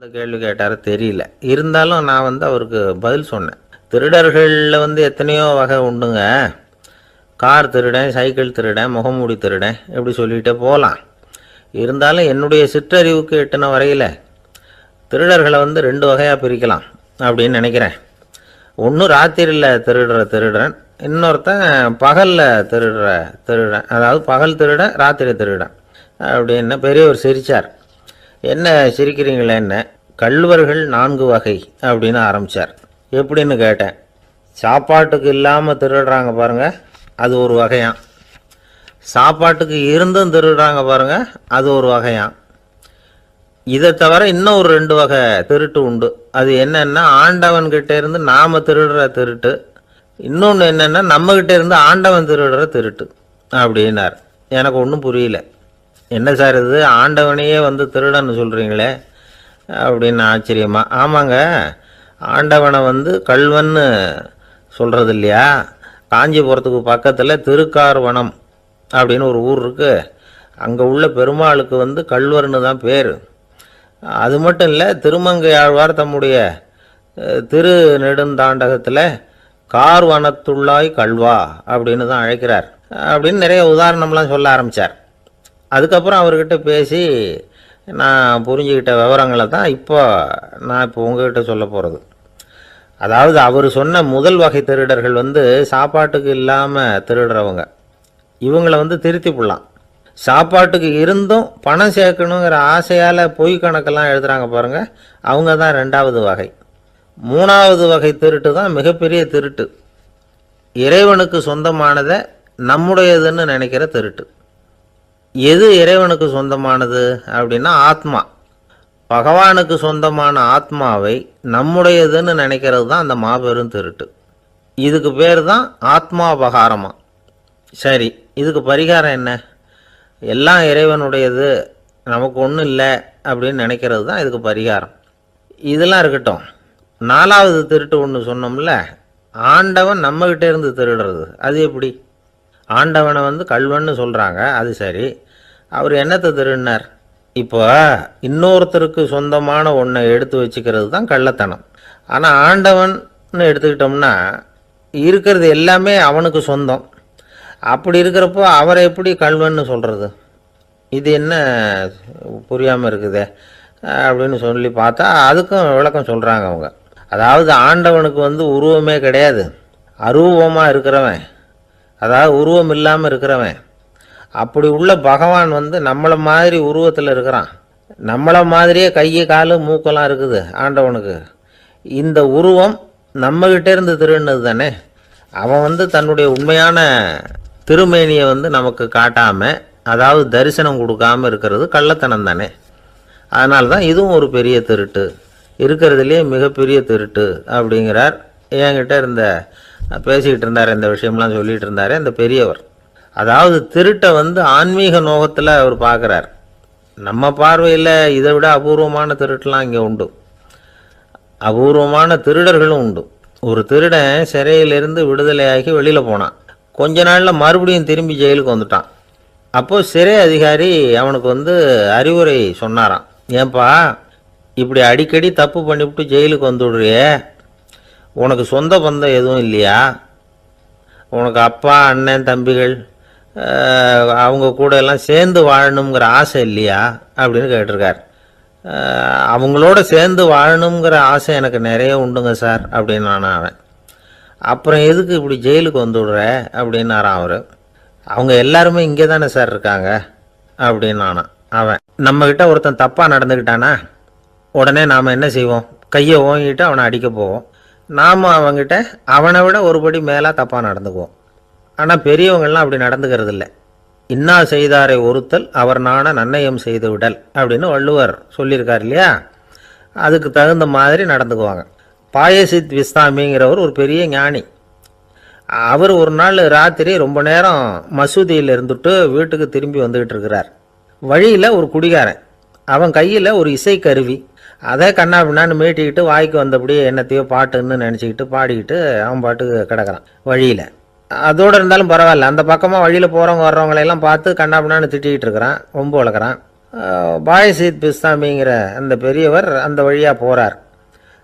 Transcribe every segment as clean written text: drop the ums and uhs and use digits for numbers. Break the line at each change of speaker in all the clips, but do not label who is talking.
இந்த கேள்வி கேட்டார் தெரியல. இருந்தாலும் நான் அவருக்கு பதில் சொன்னேன். திருடர்களில் எத்தனையோ வகை உண்டுங்க. கார் திருடன், சைக்கிள் திருடன், முகமூடி திருடன், எப்படி சொல்லிகிட்டே போகலாம். இருந்தாலும் என்னுடைய சிற்றறிவுக்கு எட்டின வரையில் திருடர்களை 2 வகையாக பிரிக்கலாம் அப்படின்னு நினைக்கிறேன். ஒன்று ராத்திரியில் திருடுற திருடன், இன்னொருத்தன் பகலில் திருடுற திருடன். அதாவது பகல் திருடன், ராத்திரி திருடன் அப்படின்னு பெரியவர் சிரித்தார். என்ன சிரிக்கிறீங்களே, என்ன கள்வர்கள் 4 வகை அப்படின்னு ஆரம்பித்தார். எப்படின்னு கேட்டேன். சாப்பாட்டுக்கு இல்லாமல் திருடுறாங்க பாருங்கள், அது ஒரு வகையான். சாப்பாட்டுக்கு இருந்தும் திருடுறாங்க பாருங்கள், அது ஒரு வகையான். இதை தவிர இன்னும் ஒரு 2 வகை திருட்டு உண்டு. அது என்னென்னா, ஆண்டவன்கிட்ட இருந்து நாம் திருடுற திருட்டு, இன்னொன்று என்னென்னா நம்மக்கிட்ட இருந்து ஆண்டவன் திருடுற திருட்டு அப்படின்னார். எனக்கு ஒன்றும் புரியல. என்ன சார் இது, ஆண்டவனையே திருடன்னு சொல்கிறீங்களே அப்படின்னு ஆச்சரியமா. ஆமாங்க, ஆண்டவனை கல்வன்னு சொல்கிறது இல்லையா. காஞ்சிபுரத்துக்கு பக்கத்தில் திருக்கார்வனம் அப்படின்னு ஒரு ஊர் இருக்குது. அங்கே உள்ள பெருமாளுக்கு கல்வர்னு தான் பேர். அது மட்டும் இல்லை, திருமங்கையாழ்வார் தம்முடைய திரு நெடுந்தாண்டகத்தில் கார்வனத்துள்ளாய் கல்வா அப்படின்னு தான் அழைக்கிறார் அப்படின்னு நிறைய உதாரணம்லாம் சொல்ல ஆரம்பித்தார். அதுக்கப்புறம் அவர்கிட்ட பேசி நான் புரிஞ்சுக்கிட்ட விவரங்களை தான் நான் இப்போ உங்ககிட்ட சொல்ல போகிறது. அதாவது அவர் சொன்ன முதல் வகை திருடர்கள் சாப்பாட்டுக்கு இல்லாமல் திருடுறவங்க. இவங்களை திருத்தி போடலாம். சாப்பாட்டுக்கு இருந்தும் பணம் சேர்க்கணுங்கிற ஆசையால் பொய் கணக்கெல்லாம் எழுதுகிறாங்க பாருங்கள், அவங்க தான் 2வது வகை. 3வது வகை திருட்டு தான் மிகப்பெரிய திருட்டு. இறைவனுக்கு சொந்தமானதை நம்முடையதுன்னு நினைக்கிற திருட்டு. எது இறைவனுக்கு சொந்தமானது அப்படின்னா ஆத்மா. பகவானுக்கு சொந்தமான ஆத்மாவை நம்முடையதுன்னு நினைக்கிறது தான் அந்த மாபெரும் திருட்டு. இதுக்கு பேர் தான் ஆத்மாபகாரமா. சரி, இதுக்கு பரிகாரம் என்ன? எல்லாம் இறைவனுடையது, நமக்கு ஒன்றும் இல்லை அப்படின்னு நினைக்கிறது தான் இதுக்கு பரிகாரம். இதெல்லாம் இருக்கட்டும். 4வது திருட்டு ஒன்று சொன்னோம்ல, ஆண்டவன் நம்மகிட்ட இருந்து திருடுறது. அது எப்படி? ஆண்டவனை கல்வன்னு சொல்கிறாங்க, அது சரி. அவர் என்னத்தை திருடினார்? இப்போ இன்னொருத்தருக்கு சொந்தமான ஒன்றை எடுத்து வச்சுக்கிறது தான் கள்ளத்தனம். ஆனால் ஆண்டவன் எடுத்துக்கிட்டோம்னா இருக்கிறது எல்லாமே அவனுக்கு சொந்தம். அப்படி இருக்கிறப்போ அவரை எப்படி கல்வன்னு சொல்கிறது? இது என்ன புரியாமல் இருக்குதே அப்படின்னு சொல்லி பார்த்தா அதுக்கும் விளக்கம் சொல்கிறாங்க அவங்க. அதாவது ஆண்டவனுக்கு உருவமே கிடையாது, அரூபமாக இருக்கிறவன், அதாவது உருவம் இல்லாமல் இருக்கிறவன். அப்படி உள்ள பகவான் நம்மளை மாதிரி உருவத்தில் இருக்கிறான். நம்மளை மாதிரியே கை கால் மூக்கெல்லாம் இருக்குது ஆண்டவனுக்கு. இந்த உருவம் நம்மகிட்ட இருந்து திருடினது தானே. அவன் தன்னுடைய உண்மையான திருமேனியை நமக்கு காட்டாமல், அதாவது தரிசனம் கொடுக்காமல் இருக்கிறது கள்ளத்தனம் தானே. அதனால தான் இதுவும் ஒரு பெரிய திருட்டு, இருக்கிறதுலே மிகப்பெரிய திருட்டு அப்படிங்கிறார். என்கிட்ட பேசிக்கிட்டு இருந்தார், இந்த விஷயம்லாம் சொல்லிகிட்டு இருந்தார் இந்த பெரியவர். அதாவது திருட்டை ஆன்மீக நோகத்தில் அவர் பார்க்குறார். நம்ம பார்வையில் இதை விட அபூர்வமான திருட்டுலாம் இங்கே உண்டு. அபூர்வமான திருடர்களும் உண்டு. ஒரு திருடன் சிறையிலிருந்து விடுதலையாகி வெளியில் போனான். கொஞ்ச நாளில் மறுபடியும் திரும்பி ஜெயிலுக்கு வந்துட்டான். அப்போது சிறை அதிகாரி அவனுக்கு அறிவுரை சொன்னாராம். ஏன்பா இப்படி அடிக்கடி தப்பு பண்ணிவிட்டு ஜெயிலுக்கு வந்துவிடுறியே, உனக்கு சொந்த பந்தம் எதுவும் இல்லையா? உனக்கு அப்பா, அண்ணன், தம்பிகள் அவங்க கூட எல்லாம் சேர்ந்து வாழணுங்கிற ஆசை இல்லையா அப்படின்னு கேட்டிருக்கார். அவங்களோட சேர்ந்து வாழணுங்கிற ஆசை எனக்கு நிறைய உண்டுங்க சார் அப்படின்னு அவன். அப்புறம் எதுக்கு இப்படி ஜெயிலுக்கு வந்துவிடுற அப்படின்னாரான் அவர். அவங்க எல்லாருமே இங்கே தானே சார் இருக்காங்க அப்படின்னு அவன். நம்மக்கிட்ட ஒருத்தன் தப்பாக நடந்துக்கிட்டானா உடனே நாம் என்ன செய்வோம்? கையை ஓங்கிட்டு அவனை அடிக்க போவோம். நாம் அவங்ககிட்ட அவனை விட ஒருபடி மேலே தப்பாக நடந்துக்குவோம். ஆனால் பெரியவங்கள்லாம் அப்படி நடந்துக்கிறது இல்லை. இன்னா செய்தாரை ஒருத்தல் அவர் நாண நன்னயம் செய்து விடல் அப்படின்னு வள்ளுவர் சொல்லியிருக்கார் இல்லையா. அதுக்கு தகுந்த மாதிரி நடந்துக்குவாங்க. பாயசித் விஸ்தாமிங்கிறவர் ஒரு பெரிய ஞானி. அவர் ஒரு நாள் ராத்திரி ரொம்ப நேரம் மசூதியில் இருந்துட்டு வீட்டுக்கு திரும்பி வந்துக்கிட்டு இருக்கிறார். வழியில் ஒரு குடிகாரன், அவன் கையில் ஒரு இசைக்கருவி, அதை கண்ணா பின்னான்னு மீட்டிக்கிட்டு வாய்க்கு வந்தபடியே என்னத்தையோ பாட்டுன்னு நினச்சிக்கிட்டு பாடிக்கிட்டு அவன் பாட்டுக்கு கிடக்கிறான் வழியில். அதோடு இருந்தாலும் பரவாயில்ல, அந்த பக்கமாக வழியில் போகிறவங்க வர்றவங்களையெல்லாம் பார்த்து கண்ணா பின்னான்னு திட்டிக்கிட்டு இருக்கிறான், ரொம்ப வளர்க்குறான். பாயசீத் பிஸ்தாமிங்கிற அந்த பெரியவர் அந்த வழியாக போகிறார்.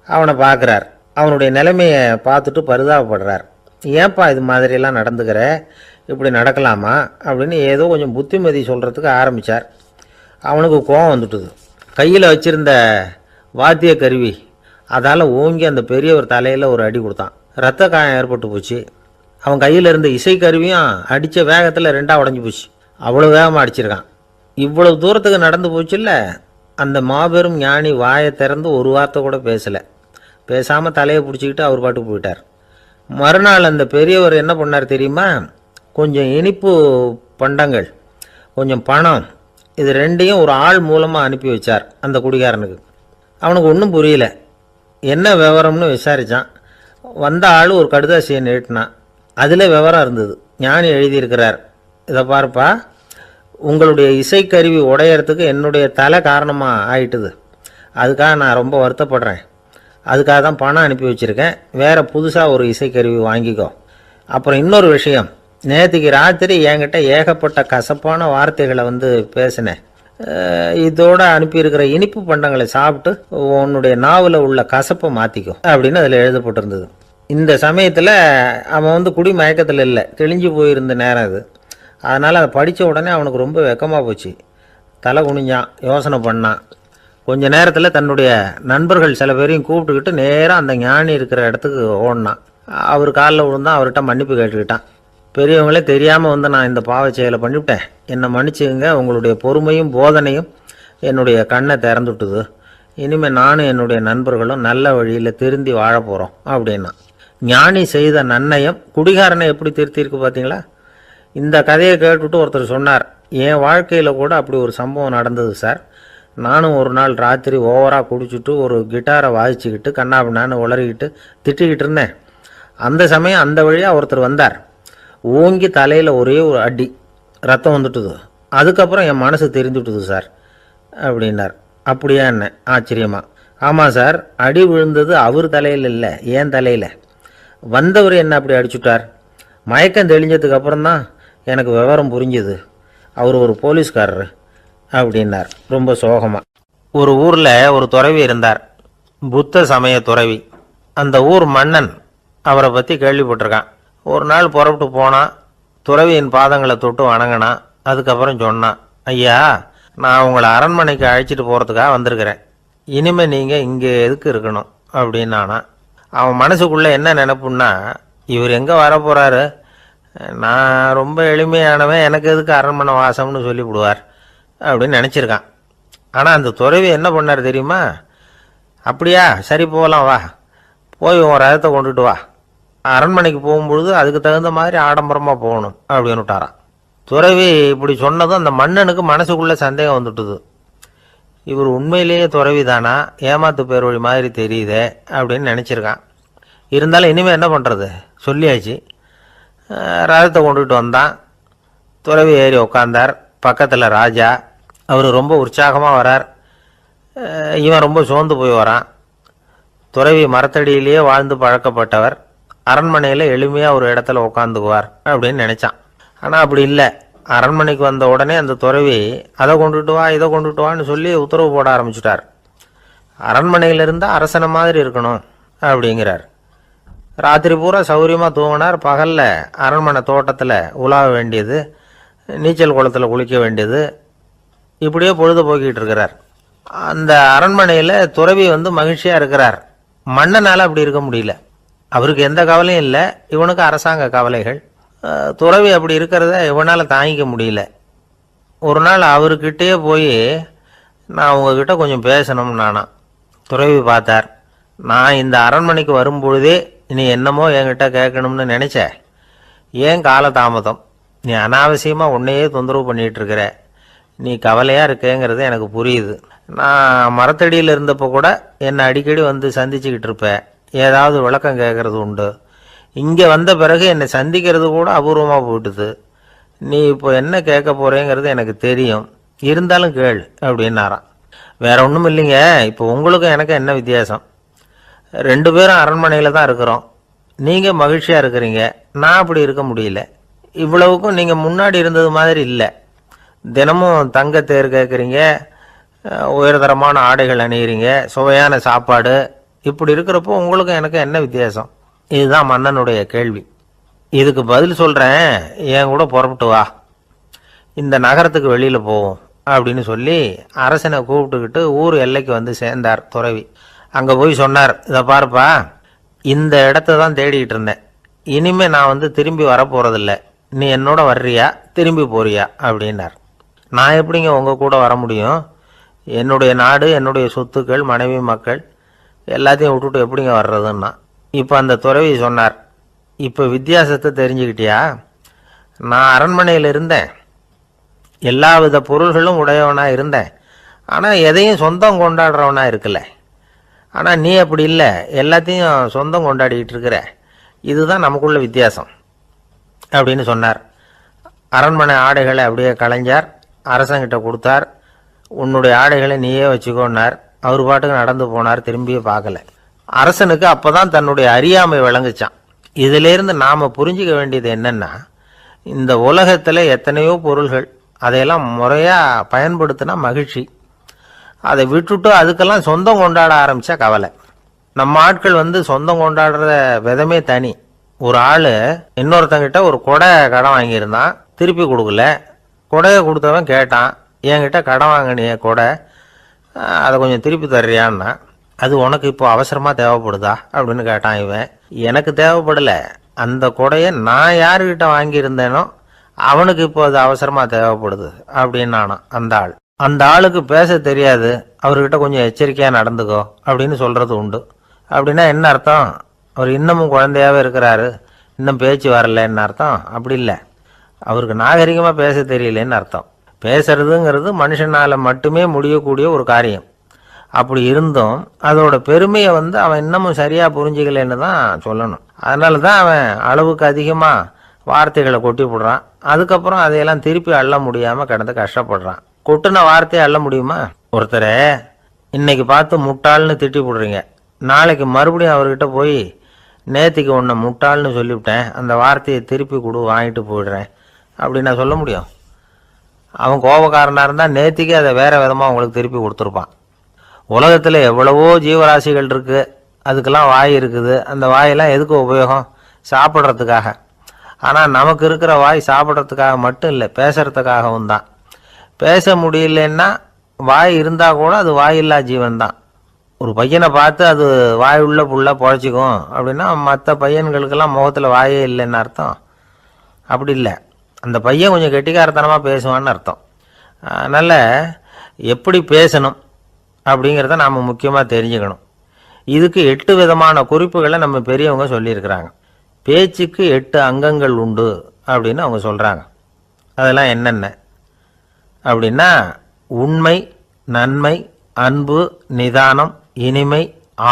அவனை பார்க்குறார். அவனுடைய நிலைமையை பார்த்துட்டு பரிதாபப்படுறார். ஏன்ப்பா இது மாதிரியெல்லாம் நடந்துக்கிற, இப்படி நடக்கலாமா அப்படின்னு ஏதோ கொஞ்சம் புத்திமதி சொல்கிறதுக்கு ஆரம்பித்தார். அவனுக்கு கோபம் வந்துட்டுது. கையில் வச்சுருந்த வாத்திய கருவி அதால் ஓங்கி அந்த பெரியவர் தலையில் ஒரு அடி கொடுத்தான். ரத்த காயம் ஏற்பட்டு போச்சு. அவன் கையில் இருந்த இசைக்கருவியும் அடித்த வேகத்தில் ரெண்டாக உடஞ்சி போச்சு. அவ்வளோ வேகமாக அடிச்சிருக்கான். இவ்வளவு தூரத்துக்கு நடந்து போச்சுல்ல, அந்த மாபெரும் ஞானி வாயை திறந்து ஒரு வார்த்தை கூட பேசலை. பேசாமல் தலையை பிடிச்சிக்கிட்டு அவர் பாட்டுக்கு போயிட்டார். மறுநாள் அந்த பெரியவர் என்ன பண்ணார் தெரியுமா? கொஞ்சம் இனிப்பு பண்டங்கள், கொஞ்சம் பணம், இது ரெண்டையும் ஒரு ஆள் மூலமாக அனுப்பி வச்சார் அந்த குடிகாரனுக்கு. அவனுக்கு ஒன்றும் புரியல. என்ன விவரம்னு விசாரித்தான். வந்த ஆள் ஒரு கடுதாசியை நீட்டினான். அதில் விவரம் இருந்தது. ஞானி எழுதியிருக்கிறார், இதை பார்ப்பா, உங்களுடைய இசைக்கருவி உடையறதுக்கு என்னுடைய தலை காரணமாக ஆயிட்டுது. அதுக்காக நான் ரொம்ப வருத்தப்படுறேன். அதுக்காக தான் பணம் அனுப்பி வச்சுருக்கேன். வேறு புதுசாக ஒரு இசைக்கருவி வாங்கிக்கோ. அப்புறம் இன்னொரு விஷயம், நேற்றுக்கு ராத்திரி என்கிட்ட ஏகப்பட்ட கசப்பான வார்த்தைகளை பேசினேன். இதோடு அனுப்பியிருக்கிற இனிப்பு பண்டங்களை சாப்பிட்டு உன்னுடைய நாவில் உள்ள கசப்பை மாற்றிக்கோ அப்படின்னு அதில் எழுதப்பட்டிருந்தது. இந்த சமயத்தில் அவன் குடி மயக்கத்தில் இல்லை, தெளிஞ்சு போயிருந்த நேரம் அது. அதனால் அதை படித்த உடனே அவனுக்கு ரொம்ப வெக்கமாக போச்சு. தலை குனிஞ்சான், யோசனை பண்ணான். கொஞ்ச நேரத்தில் தன்னுடைய நண்பர்கள் சில பேரையும் கூப்பிட்டுக்கிட்டு நேராக அந்த ஞானி இருக்கிற இடத்துக்கு ஓடினான். அவர் காலில் விழுந்தான். அவர்கிட்ட மன்னிப்பு கேட்டுக்கிட்டான். பெரியவங்களே தெரியாமல் நான் இந்த பாவ செயலை பண்ணிவிட்டேன், என்னை மன்னிச்சுங்க. உங்களுடைய பொறுமையும் போதனையும் என்னுடைய கண்ணை திறந்துட்டுது. இனிமேல் நானும் என்னுடைய நண்பர்களும் நல்ல வழியில் திருந்தி வாழ போகிறோம் அப்படின்னா. ஞானி செய்த நன்னயம் குடிகாரனை எப்படி திருத்தியிருக்கு பார்த்தீங்களா? இந்த கதையை கேட்டுவிட்டு ஒருத்தர் சொன்னார், என் வாழ்க்கையில் கூட அப்படி ஒரு சம்பவம் நடந்தது சார். நானும் ஒரு நாள் ராத்திரி ஓவராக குடிச்சிட்டு ஒரு கிட்டாரை வாசிச்சுக்கிட்டு கண்ணாபின்னான்னு உளறிக்கிட்டு திட்டிக்கிட்டு இருந்தேன். அந்த சமயம் அந்த வழியாக ஒருத்தர் வந்தார். ஓங்கி தலையில் ஒரே ஒரு அடி, ரத்தம் வந்துட்டுது. அதுக்கப்புறம் என் மனசு தெரிஞ்சுட்டுது சார் அப்படின்னார். அப்படியா என்ன ஆச்சரியமா? ஆமாம் சார், அடி விழுந்தது அவர் தலையில் இல்லை, என் தலையில். வந்தவர் என்ன அப்படி அடிச்சுட்டார். மயக்கம் தெளிஞ்சதுக்கு அப்புறம்தான் எனக்கு விவரம் புரிஞ்சுது. அவர் ஒரு போலீஸ்காரர் அப்படின்னார் ரொம்ப சோகமாக. ஒரு ஊரில் ஒரு துறவி இருந்தார், புத்த சமய துறவி. அந்த ஊர் மன்னன் அவரை பற்றி கேள்விப்பட்டிருக்கான். ஒரு நாள் புறப்பட்டு போனான். துறவியின் பாதங்களை தொட்டு வணங்கினான். அதுக்கப்புறம் சொன்னான், ஐயா, நான் உங்களை அரண்மனைக்கு அழைச்சிட்டு போகிறதுக்காக வந்திருக்கிறேன். இனிமேல் நீங்கள் இங்கே எதுக்கு இருக்கணும் அப்படின்னானா. அவன் மனசுக்குள்ளே என்ன நினைப்புன்னா, இவர் எங்கே வரப்போகிறாரு, நான் ரொம்ப எளிமையானவன், எனக்கு எதுக்கு அரண்மனை வாசம்னு சொல்லிவிடுவார் அப்படின்னு நினச்சிருக்கான். ஆனால் அந்த துறவி என்ன பண்ணார் தெரியுமா? அப்படியா, சரி போகலாம், வா, போய் உன் ரதத்தை கொண்டுட்டு வா. அரண்மனைக்கு போகும்பொழுது அதுக்கு தகுந்த மாதிரி ஆடம்பரமாக போகணும் அப்படின்னு விட்டாரான். துறவி இப்படி சொன்னதும் அந்த மன்னனுக்கு மனசுக்குள்ளே சந்தேகம் வந்துட்டுது. இவர் உண்மையிலேயே துறவி தானா, ஏமாத்து பேர் வழி மாதிரி தெரியுதே அப்படின்னு நினச்சிருக்கான். இருந்தாலும் இனிமேல் என்ன பண்ணுறது, சொல்லியாச்சு. ரதத்தை கொண்டுகிட்டு வந்தான். துறவி ஏறி உட்காந்தார். பக்கத்தில் ராஜா. அவர் ரொம்ப உற்சாகமாக வரார். இவன் ரொம்ப சோர்ந்து போய் வரான். துறவி மரத்தடியிலேயே வாழ்ந்து பழக்கப்பட்டவர், அரண்மனையில் எளிமையாக ஒரு இடத்துல உட்காந்துக்குவார் அப்படின்னு நினச்சான். ஆனால் அப்படி இல்லை. அரண்மனைக்கு வந்த உடனே அந்த துறவி அதை கொண்டுட்டு வா, இதை கொண்டுட்டு வான்னு சொல்லி உத்தரவு போட ஆரம்பிச்சிட்டார். அரண்மனையில் இருந்தால் அரசனை மாதிரி இருக்கணும் அப்படிங்கிறார். ராத்திரி பூரா சௌரியமாக தூங்கினார். பகலில் அரண்மனை தோட்டத்தில் உலாவ வேண்டியது, நீச்சல் குளத்தில் குளிக்க வேண்டியது, இப்படியே பொழுது போக்கிட்டு இருக்கிறார். அந்த அரண்மனையில் துறவி மகிழ்ச்சியாக இருக்கிறார். மன்னனால் அப்படி இருக்க முடியல. அவருக்கு எந்த கவலையும் இல்லை, இவனுக்கு அரசாங்க கவலைகள். துறவி அப்படி இருக்கிறத இவனால் தாங்கிக்க முடியல. ஒரு நாள் அவர்கிட்டயே போய், நான் உங்ககிட்ட கொஞ்சம் பேசணும் நானா. துறவி பார்த்தார். நான் இந்த அரண்மனைக்கு வரும்பொழுதே நீ என்னமோ என்கிட்ட கேட்கணும்னு நினச்ச. ஏன் காலதாமதம்? நீ அனாவசியமாக உன்னையே தொந்தரவு பண்ணிகிட்டு இருக்கிற. நீ கவலையாக இருக்கேங்கிறது எனக்கு புரியுது. நான் மரத்தடியில் இருந்தப்போ கூட என்னை அடிக்கடி சந்திச்சுக்கிட்டு இருப்பேன். ஏதாவது விளக்கம் கேட்குறது உண்டு. இங்கே வந்த பிறகு என்னை சந்திக்கிறது கூட அபூர்வமாக போயிட்டுது. நீ இப்போ என்ன கேட்க போகிறேங்கிறது எனக்கு தெரியும், இருந்தாலும் கேள் அப்படின்னாராம். வேற ஒன்றும் இல்லைங்க, இப்போ உங்களுக்கும் எனக்கு என்ன வித்தியாசம்? 2 பேரும் அரண்மனையில் தான் இருக்கிறோம். நீங்கள் மகிழ்ச்சியாக இருக்கிறீங்க, நான் அப்படி இருக்க முடியல. இவ்வளவுக்கும் நீங்கள் முன்னாடி இருந்தது மாதிரி இல்லை. தினமும் தங்க தேர் கேட்குறீங்க, உயர்தரமான ஆடைகள் அணிகிறீங்க, சுவையான சாப்பாடு. இப்படி இருக்கிறப்போ உங்களுக்கும் எனக்கு என்ன வித்தியாசம்? இதுதான் மன்னனுடைய கேள்வி. இதுக்கு பதில் சொல்கிறேன், என் கூட புறப்பட்டு வா, இந்த நகரத்துக்கு வெளியில் போவோம் அப்படின்னு சொல்லி அரசனை கூப்பிட்டுக்கிட்டு ஊர் எல்லைக்கு வந்து சேர்ந்தார் துறவி. அங்கே போய் சொன்னார், இதை பாருப்பா, இந்த இடத்த தான் தேடிக்கிட்டு இருந்தேன், இனிமேல் நான் வந்து திரும்பி வரப்போகிறதில்ல, நீ என்னோட வர்றியா திரும்பி போறியா அப்படின்னார். நான் எப்படிங்க உங்கள் கூட வர முடியும்? என்னுடைய நாடு, என்னுடைய சொத்துக்கள், மனைவி மக்கள் எல்லாத்தையும் விட்டுட்டு எப்படிங்க வர்றதுன்னா. இப்போ அந்த துறவி சொன்னார், இப்போ வித்தியாசத்தை தெரிஞ்சுக்கிட்டியா? நான் அரண்மனையில் இருந்தேன், எல்லா வித பொருள்களும் உடையவனாக இருந்தேன், ஆனால் எதையும் சொந்தம் கொண்டாடுறவனாக இருக்கல. ஆனால் நீ அப்படி இல்லை, எல்லாத்தையும் சொந்தம் கொண்டாடிக்கிட்டு இருக்கிற. இதுதான் நமக்குள்ள வித்தியாசம் அப்படின்னு சொன்னார். அரண்மனை ஆடைகளை அப்படியே கலைஞர் அரசங்கிட்ட கொடுத்தார். உன்னுடைய ஆடைகளை நீயே வச்சுக்கோன்னார். அவர் பாட்டுக்கு நடந்து போனார், திரும்பியே பார்க்கல. அரசனுக்கு அப்போ தான் தன்னுடைய அறியாமை விளங்குச்சான். இதிலேருந்து நாம் புரிஞ்சிக்க வேண்டியது என்னென்னா, இந்த உலகத்தில் எத்தனையோ பொருள்கள், அதையெல்லாம் முறையாக பயன்படுத்தினா மகிழ்ச்சி, அதை விட்டுட்டு அதுக்கெல்லாம் சொந்தம் கொண்டாட ஆரம்பித்தா கவலை. நம்ம ஆட்கள் வந்து சொந்தம் கொண்டாடுற விதமே தனி. ஒரு ஆள் இன்னொருத்தங்கிட்ட ஒரு கொடை கடன் வாங்கியிருந்தான், திருப்பி கொடுக்கல. கொடையை கொடுத்தவன் கேட்டான், என்கிட்ட கடன் வாங்கினிய கொடை, அதை கொஞ்சம் திருப்பி தர்றியான்னா. அது உனக்கு இப்போ அவசரமாக தேவைப்படுதா அப்படின்னு கேட்டான் இவன். எனக்கு தேவைப்படலை, அந்த கொடையை நான் யாருக்கிட்ட வாங்கியிருந்தேனோ அவனுக்கு இப்போ அது அவசரமாக தேவைப்படுது அப்படின்னானா அந்த ஆள். அந்த ஆளுக்கு பேச தெரியாது, அவர்கிட்ட கொஞ்சம் எச்சரிக்கையாக நடந்துக்கோ அப்படின்னு சொல்கிறது உண்டு. அப்படின்னா என்ன அர்த்தம்? அவர் இன்னமும் குழந்தையாகவே இருக்கிறாரு, இன்னும் பேச்சு வரலன்னு அர்த்தம்? அப்படி இல்லை, அவருக்கு நாகரிகமாக பேச தெரியலன்னு அர்த்தம். பேசுறதுங்கிறது மனுஷனால் மட்டுமே முடியக்கூடிய ஒரு காரியம். அப்படி இருந்தும் அதோட பெருமையை வந்து அவன் இன்னமும் சரியாக புரிஞ்சிக்கலன்னு தான் சொல்லணும். அதனால தான் அவன் அளவுக்கு அதிகமாக வார்த்தைகளை கொட்டி போடுறான். அதுக்கப்புறம் அதையெல்லாம் திருப்பி அள்ள முடியாமல் கிடந்து கஷ்டப்படுறான். கொட்டின வார்த்தையை அள்ள முடியுமா? ஒருத்தரை இன்னைக்கு பார்த்து முட்டாள்னு திட்டி போடுறீங்க, நாளைக்கு மறுபடியும் அவர்கிட்ட போய் நேத்திக்கு உன்னை முட்டாள்னு சொல்லிவிட்டேன், அந்த வார்த்தையை திருப்பி கொடு, வாங்கிட்டு போயிடுறேன் அப்படின்னு நான் சொல்ல முடியும்? அவன் கோபக்காரனாக இருந்தால் நேத்திக்கு அதை வேறு விதமாக உங்களுக்கு திருப்பி கொடுத்துருப்பான். உலகத்தில் எவ்வளவோ ஜீவராசிகள் இருக்குது, அதுக்கெல்லாம் வாய் இருக்குது. அந்த வாயெல்லாம் எதுக்கு உபயோகம்? சாப்பிட்றதுக்காக. ஆனால் நமக்கு இருக்கிற வாய் சாப்பிட்றதுக்காக மட்டும் இல்லை, பேசுகிறதுக்காகவும் தான். பேச முடியலன்னா வாய் இருந்தால் கூட அது வாயில்லா ஜீவன் தான். ஒரு பையனை பார்த்து அது வாய் உள்ள புள்ள பொழைச்சிக்கும் அப்படின்னா மற்ற பையன்களுக்கெல்லாம் முகத்தில் வாயே இல்லைன்னு அர்த்தம்? அப்படி இல்லை, அந்த பையன் கொஞ்சம் கெட்டிக்காரத்தனமாக பேசுவான்னு அர்த்தம். அதனால் எப்படி பேசணும் அப்படிங்கிறத நாம் முக்கியமாக தெரிஞ்சுக்கணும். இதுக்கு 8 விதமான குறிப்புகளை நம்ம பெரியவங்க சொல்லியிருக்கிறாங்க. பேச்சுக்கு 8 அங்கங்கள் உண்டு அப்படின்னு அவங்க சொல்கிறாங்க. அதெல்லாம் என்னென்ன அப்படின்னா, உண்மை, நன்மை, அன்பு, நிதானம், இனிமை,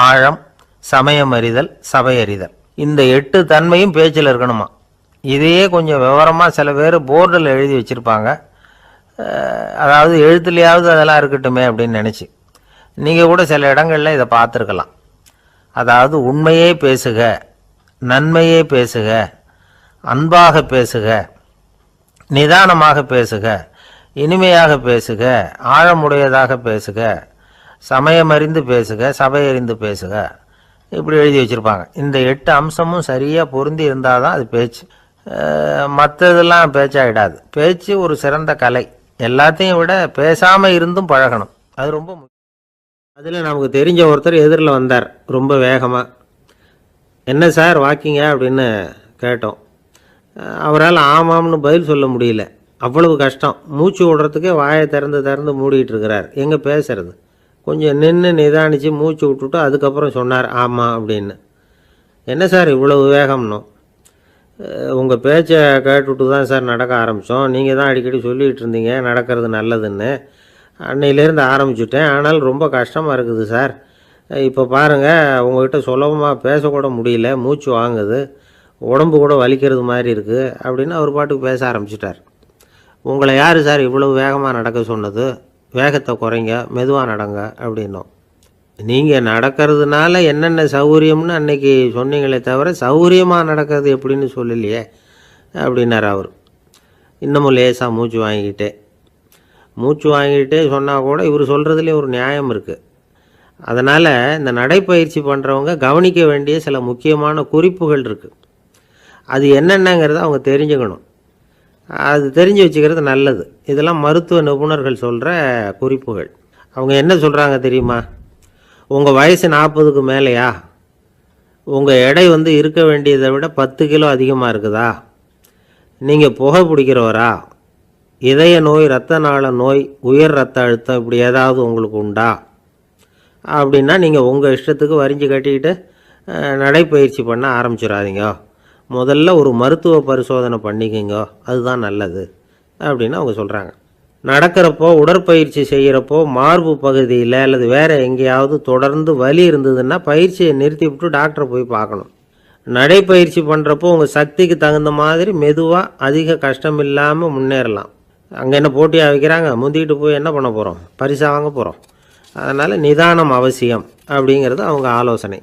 ஆழம், சமயமறிதல், சபையறிதல். இந்த 8 தன்மையும் பேச்சில் இருக்கணுமா. இதையே கொஞ்சம் விவரமாக சில பேர் போர்டில் எழுதி வச்சுருப்பாங்க. அதாவது எழுத்துலையாவது அதெல்லாம் இருக்கட்டுமே அப்படின்னு நினச்சி நீங்கள் கூட சில இடங்களில் இதை பார்த்துருக்கலாம். அதாவது உண்மையே பேசுக, நன்மையே பேசுக, அன்பாக பேசுக, நிதானமாக பேசுக, இனிமையாக பேசுக, ஆழமுடையதாக பேசுக, சமயமறிந்து பேசுக, சபையறிந்து பேசுக, இப்படி எழுதி வச்சுருப்பாங்க. இந்த 8 அம்சமும் சரியாக பொருந்தி இருந்தால் தான் அது பேச்சு. மற்றதெல்லாம் பேச்சாகிடாது. பேச்சு ஒரு சிறந்த கலை. எல்லாத்தையும் விட பேசாமல் இருந்தும் பழகணும், அது ரொம்ப முக்கியம். அதில் நமக்கு தெரிஞ்ச ஒருத்தர் எதிரில் வந்தார் ரொம்ப வேகமாக. என்ன சார் வாக்கிங்க அப்படின்னு கேட்டோம். அவரால் ஆமாம்னு பதில் சொல்ல முடியல, அவ்வளவு கஷ்டம். மூச்சு விடுறதுக்கே வாயை திறந்து மூடிட்டு இருக்கிறார். எங்கே பேசுறது? கொஞ்சம் நின்று நிதானித்து மூச்சு விட்டுட்டு அதுக்கப்புறம் சொன்னார் ஆமாம் அப்படின்னு. என்ன சார் இவ்வளவு வேகம்னோ? உங்கள் பேச்சை கேட்டுவிட்டு தான் சார் நடக்க ஆரம்பித்தோம். நீங்கள் தான் அடிக்கடி சொல்லிகிட்டு இருந்தீங்க நடக்கிறது நல்லதுன்னு. அன்னையிலேருந்து ஆரம்பிச்சுட்டேன், ஆனால் ரொம்ப கஷ்டமாக இருக்குது சார். இப்போ பாருங்கள், உங்கள்கிட்ட சுலபமாக பேசக்கூட முடியல, மூச்சு வாங்குது, உடம்பு கூட வலிக்கிறது மாதிரி இருக்குது அப்படின்னு அவர் பாட்டுக்கு பேச ஆரம்பிச்சிட்டார். உங்களை யார் சார் இவ்வளவு வேகமாக நடக்க சொன்னது? வேகத்தை குறைங்க, மெதுவாக நடங்க அப்படின்னோம். நீங்கள் நடக்கிறதுனால என்னென்ன சௌகரியம்னு அன்னைக்கு சொன்னீங்களே தவிர சௌகரியமாக நடக்கிறது எப்படின்னு சொல்லலையே அப்படின்னார் அவர். இன்னமும் லேசாக மூச்சு வாங்கிக்கிட்டே. மூச்சு வாங்கிட்டே சொன்னால் கூட இவர் சொல்கிறதுலேயும் ஒரு நியாயம் இருக்குது. அதனால் இந்த நடைப்பயிற்சி பண்ணுறவங்க கவனிக்க வேண்டிய சில முக்கியமான குறிப்புகள் இருக்குது. அது என்னென்னங்கிறத அவங்க தெரிஞ்சுக்கணும். அது தெரிஞ்சு வச்சுக்கிறது நல்லது. இதெல்லாம் மருத்துவ நிபுணர்கள் சொல்கிற குறிப்புகள். அவங்க என்ன சொல்கிறாங்க தெரியுமா? உங்கள் வயசு 40க்கு மேலேயா? உங்கள் எடை இருக்க வேண்டியதை விட 10 கிலோ அதிகமாக இருக்குதா? நீங்கள் புகை பிடிக்கிறவரா? இதய நோய், இரத்த நாள நோய், உயர் இரத்த அழுத்தம் இப்படி ஏதாவது உங்களுக்கு உண்டா? அப்படின்னா நீங்கள் உங்கள் இஷ்டத்துக்கு வரிஞ்சு கட்டிக்கிட்டு நடைப்பயிற்சி பண்ண ஆரம்பிச்சிடாதீங்க. முதல்ல ஒரு மருத்துவ பரிசோதனை பண்ணிக்கோங்க, அதுதான் நல்லது அப்படின்னு அவங்க சொல்கிறாங்க. நடக்கிறப்போ, உடற்பயிற்சி செய்கிறப்போ மார்பு பகுதியில் அல்லது வேறு எங்கேயாவது தொடர்ந்து வலி இருந்ததுன்னா பயிற்சியை நிறுத்திவிட்டு டாக்டரை போய் பார்க்கணும். நடைப்பயிற்சி பண்ணுறப்போ உங்கள் சக்திக்கு தகுந்த மாதிரி மெதுவாக அதிக கஷ்டம் இல்லாமல் முன்னேறலாம். அங்கே என்ன போட்டியாக வைக்கிறாங்க? முந்திக்கிட்டு போய் என்ன பண்ண போகிறோம்? பரிசாக வாங்க போகிறோம். அதனால் நிதானம் அவசியம் அப்படிங்கிறது அவங்க ஆலோசனை.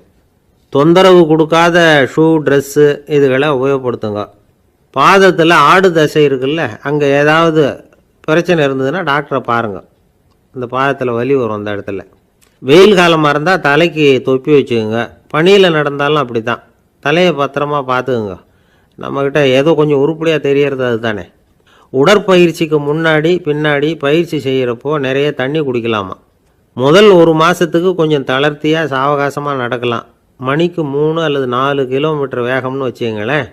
தொந்தரவு கொடுக்காத ஷூ, ட்ரெஸ்ஸு இதுகளை உபயோகப்படுத்துங்க. பாதத்தில் ஆடு தசை இருக்குல்ல, அங்கே ஏதாவது பிரச்சனை இருந்ததுன்னா டாக்டரை பாருங்கள். இந்த பாதத்தில் வலி வரும் அந்த இடத்துல. வெயில் காலமாக இருந்தால் தலைக்கு தொப்பி வச்சுக்கோங்க. பனியில் நடந்தாலும் அப்படி தான். தலையை பத்திரமா பார்த்துக்குங்க. நம்மக்கிட்ட ஏதோ கொஞ்சம் உருப்படியாக தெரியறது அது தானே. உடற்பயிற்சிக்கு முன்னாடி பின்னாடி பயிற்சி செய்கிறப்போ நிறைய தண்ணி குடிக்கலாமா. முதல் 1 மாதத்துக்கு கொஞ்சம் தளர்த்தியாக சாவகாசமாக நடக்கலாம். மணிக்கு 3 அல்லது 4 கிலோமீட்டர் வேகம்னு வச்சுங்களேன்.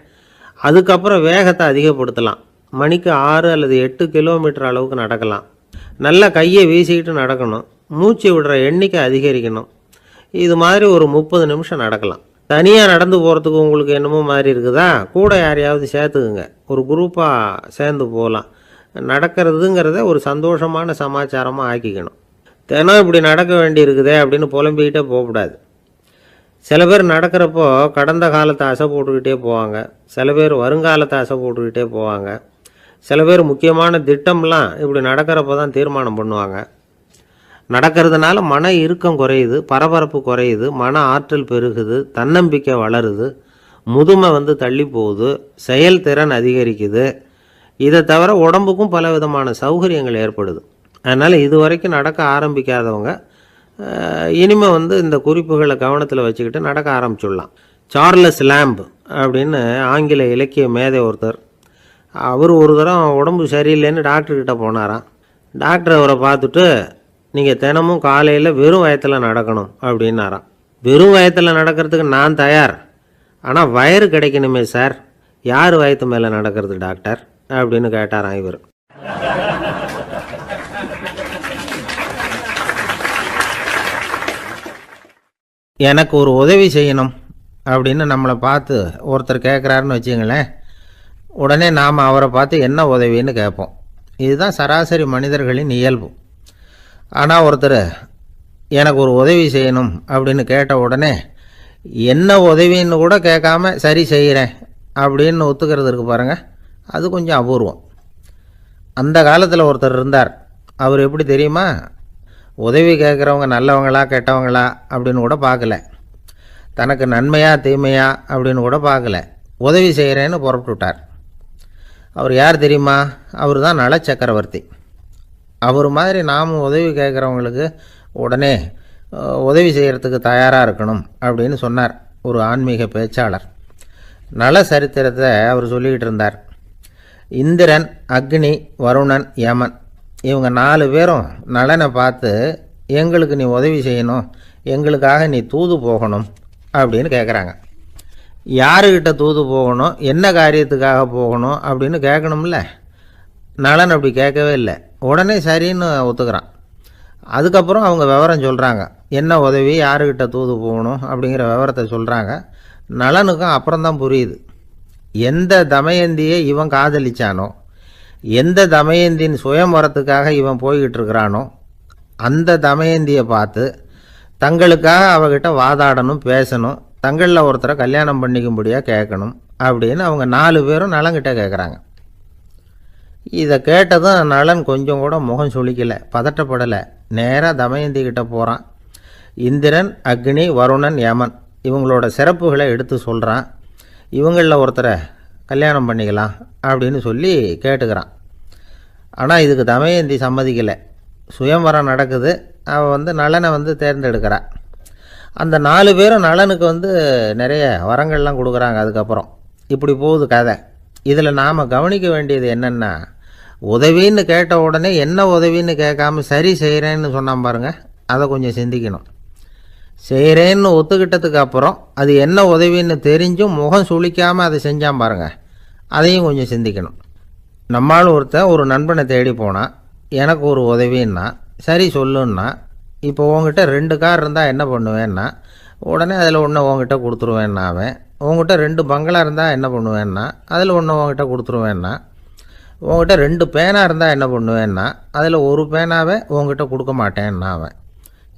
அதுக்கப்புறம் வேகத்தை அதிகப்படுத்தலாம். மணிக்கு 6 அல்லது 8 கிலோமீட்டர் அளவுக்கு நடக்கலாம். நல்லா கையை வீசிக்கிட்டு நடக்கணும். மூச்சு விடுற எண்ணிக்கை அதிகரிக்கணும். இது மாதிரி ஒரு 30 நிமிஷம் நடக்கலாம். தனியாக நடந்து போகிறதுக்கு உங்களுக்கு என்னமோ மாதிரி இருக்குதா? கூட யாரையாவது சேர்த்துக்குங்க. ஒரு குரூப்பாக சேர்ந்து போகலாம். நடக்கிறதுங்கிறத ஒரு சந்தோஷமான சமாச்சாரமாக ஆக்கிக்கணும். தினம் இப்படி நடக்க வேண்டி இருக்குதே அப்படின்னு புலம்பிக்கிட்டே போகக்கூடாது. சில பேர் நடக்கிறப்போ கடந்த காலத்தை அசை போட்டுக்கிட்டே போவாங்க. சில பேர் வருங்காலத்தை அசை போட்டுக்கிட்டே போவாங்க. சில பேர் முக்கியமான திட்டம்லாம் இப்படி நடக்கிறப்போ தான் தீர்மானம் பண்ணுவாங்க. நடக்கிறதுனால மன இறுக்கம் குறையுது, பரபரப்பு குறையுது, மன ஆற்றல் பெருகுது, தன்னம்பிக்கை வளருது, முதுமை தள்ளி போகுது, செயல்திறன் அதிகரிக்குது. இதை தவிர உடம்புக்கும் பல விதமான சௌகரியங்கள் ஏற்படுது. அதனால் இது வரைக்கும் நடக்க ஆரம்பிக்காதவங்க இனிமேல் இந்த குறிப்புகளை கவனத்தில் வச்சுக்கிட்டு நடக்க ஆரம்பிச்சுடலாம். சார்லஸ் லேம்ப் அப்படின்னு ஆங்கில இலக்கிய மேதை ஒருத்தர், அவர் ஒரு தரம் உடம்பு சரியில்லைன்னு டாக்டர்கிட்ட போனாராம். டாக்டர் அவரை பார்த்துட்டு, நீங்கள் தினமும் காலையில் வெறும் வயத்தில் நடக்கணும் அப்படின்னாராம். வெறும் வயத்தில் நடக்கிறதுக்கு நான் தயார், ஆனால் வயிறு கிடைக்கணுமே சார். யார் வயத்து மேலே நடக்கிறது டாக்டர் அப்படின்னு கேட்டாராம் இவர். எனக்கு ஒரு உதவி செய்யணும் அப்படின்னு நம்மளை பார்த்து ஒருத்தர் கேட்குறாருன்னு வச்சுங்களேன். உடனே நாம் அவரை பார்த்து என்ன உதவின்னு கேட்போம். இதுதான் சராசரி மனிதர்களின் இயல்பு. ஆனால் ஒருத்தர் எனக்கு ஒரு உதவி செய்யணும் அப்படின்னு கேட்ட உடனே என்ன உதவின்னு கூட கேட்காம சரி செய்கிறேன் அப்படின்னு ஒத்துக்கிறது இருக்கு பாருங்கள், அது கொஞ்சம் அபூர்வம். அந்த காலத்தில் ஒருத்தர் இருந்தார். அவர் எப்படி தெரியுமா? உதவி கேட்குறவங்க நல்லவங்களா கெட்டவங்களா அப்படின்னு கூட பார்க்கல. தனக்கு நன்மையா தீமையா அப்படின்னு கூட பார்க்கல. உதவி செய்கிறேன்னு புறப்பட்டு விட்டார். அவர் யார் தெரியுமா? அவர் தான் நல சக்கரவர்த்தி. அவர் மாதிரி நாமும் உதவி கேட்குறவங்களுக்கு உடனே உதவி செய்கிறதுக்கு தயாராக இருக்கணும் அப்படின்னு சொன்னார் ஒரு ஆன்மீக பேச்சாளர். நல சரித்திரத்தை அவர் சொல்லிக்கிட்டு இருந்தார். இந்திரன், அக்னி, வருணன், யமன் இவங்க 4 பேரும் நலனை பார்த்து எங்களுக்கு நீ உதவி செய்யணும், எங்களுக்காக நீ தூது போகணும் அப்படின்னு கேட்குறாங்க. யாருக்கிட்ட தூது போகணும், என்ன காரியத்துக்காக போகணும் அப்படின்னு கேட்கணும்ல. நலன் அப்படி கேட்கவே இல்லை. உடனே சரின்னு ஒத்துக்கிறான். அதுக்கப்புறம் அவங்க விவரம் சொல்கிறாங்க. என்ன உதவி, யாருக்கிட்ட தூது போகணும் அப்படிங்கிற விவரத்தை சொல்கிறாங்க. நலனுக்கும் அப்புறம்தான் புரியுது. எந்த தமயந்தியை இவன் காதலிச்சானோ, எந்த தமயந்தின் சுயம்பரத்துக்காக இவன் போய்கிட்டு இருக்கிறானோ அந்த தமயந்தியை பார்த்து தங்களுக்காக அவகிட்ட வாதாடணும், பேசணும், தங்களில் ஒருத்தரை கல்யாணம் பண்ணிக்கும்படியாக கேட்கணும் அப்படின்னு அவங்க 4 பேரும் நலன்கிட்ட கேட்குறாங்க. இதை கேட்டதும் நலன் கொஞ்சம் கூட முகம் சுளிக்கலை, பதட்டப்படலை. நேராக தமயந்தி கிட்ட போகிறான். இந்திரன், அக்னி, வருணன், யமன் இவங்களோட சிறப்புகளை எடுத்து சொல்கிறான். இவங்களில் ஒருத்தரை கல்யாணம் பண்ணிக்கலாம் அப்படின்னு சொல்லி கேட்டுக்கிறான். ஆனால் இதுக்கு தமயந்தி சம்மதிக்கலை. சுயம்வரம் நடக்குது, அவள் நளனை தேர்ந்தெடுக்கிறா. அந்த 4 பேரும் நளனுக்கு நிறைய வரங்கள்லாம் கொடுக்குறாங்க. அதுக்கப்புறம் இப்படி போகுது கதை. இதில் நாம் கவனிக்க வேண்டியது என்னென்னா, உதவின்னு கேட்ட உடனே என்ன உதவின்னு கேட்காம சரி செய்கிறேன்னு சொன்னான் பாருங்கள், அதை கொஞ்சம் சிந்திக்கணும். செய்கிறேன்னு ஒத்துக்கிட்டதுக்கு அப்புறம் அது என்ன உதவின்னு தெரிஞ்சும் முகம் சுளிக்காமல் அதை செஞ்சான் பாருங்கள், அதையும் கொஞ்சம் சிந்திக்கணும். நம்மால் ஒருத்தன் ஒரு நண்பனை தேடி போனான், எனக்கு ஒரு உதவின்னா சரி சொல்லுன்னா, இப்போ உங்ககிட்ட 2 கார் இருந்தால் என்ன பண்ணுவேன்னா, உடனே அதில் ஒன்று உங்ககிட்ட கொடுத்துருவேன்னா, அவன் உங்ககிட்ட 2 பங்களா இருந்தால் என்ன பண்ணுவேன்னா, அதில் ஒன்று உங்ககிட்ட கொடுத்துருவேன்னா, உங்ககிட்ட 2 பேனா இருந்தால் என்ன பண்ணுவேன்னா, அதில் ஒரு பேனாவே உங்ககிட்ட கொடுக்க மாட்டேன்னா அவன்.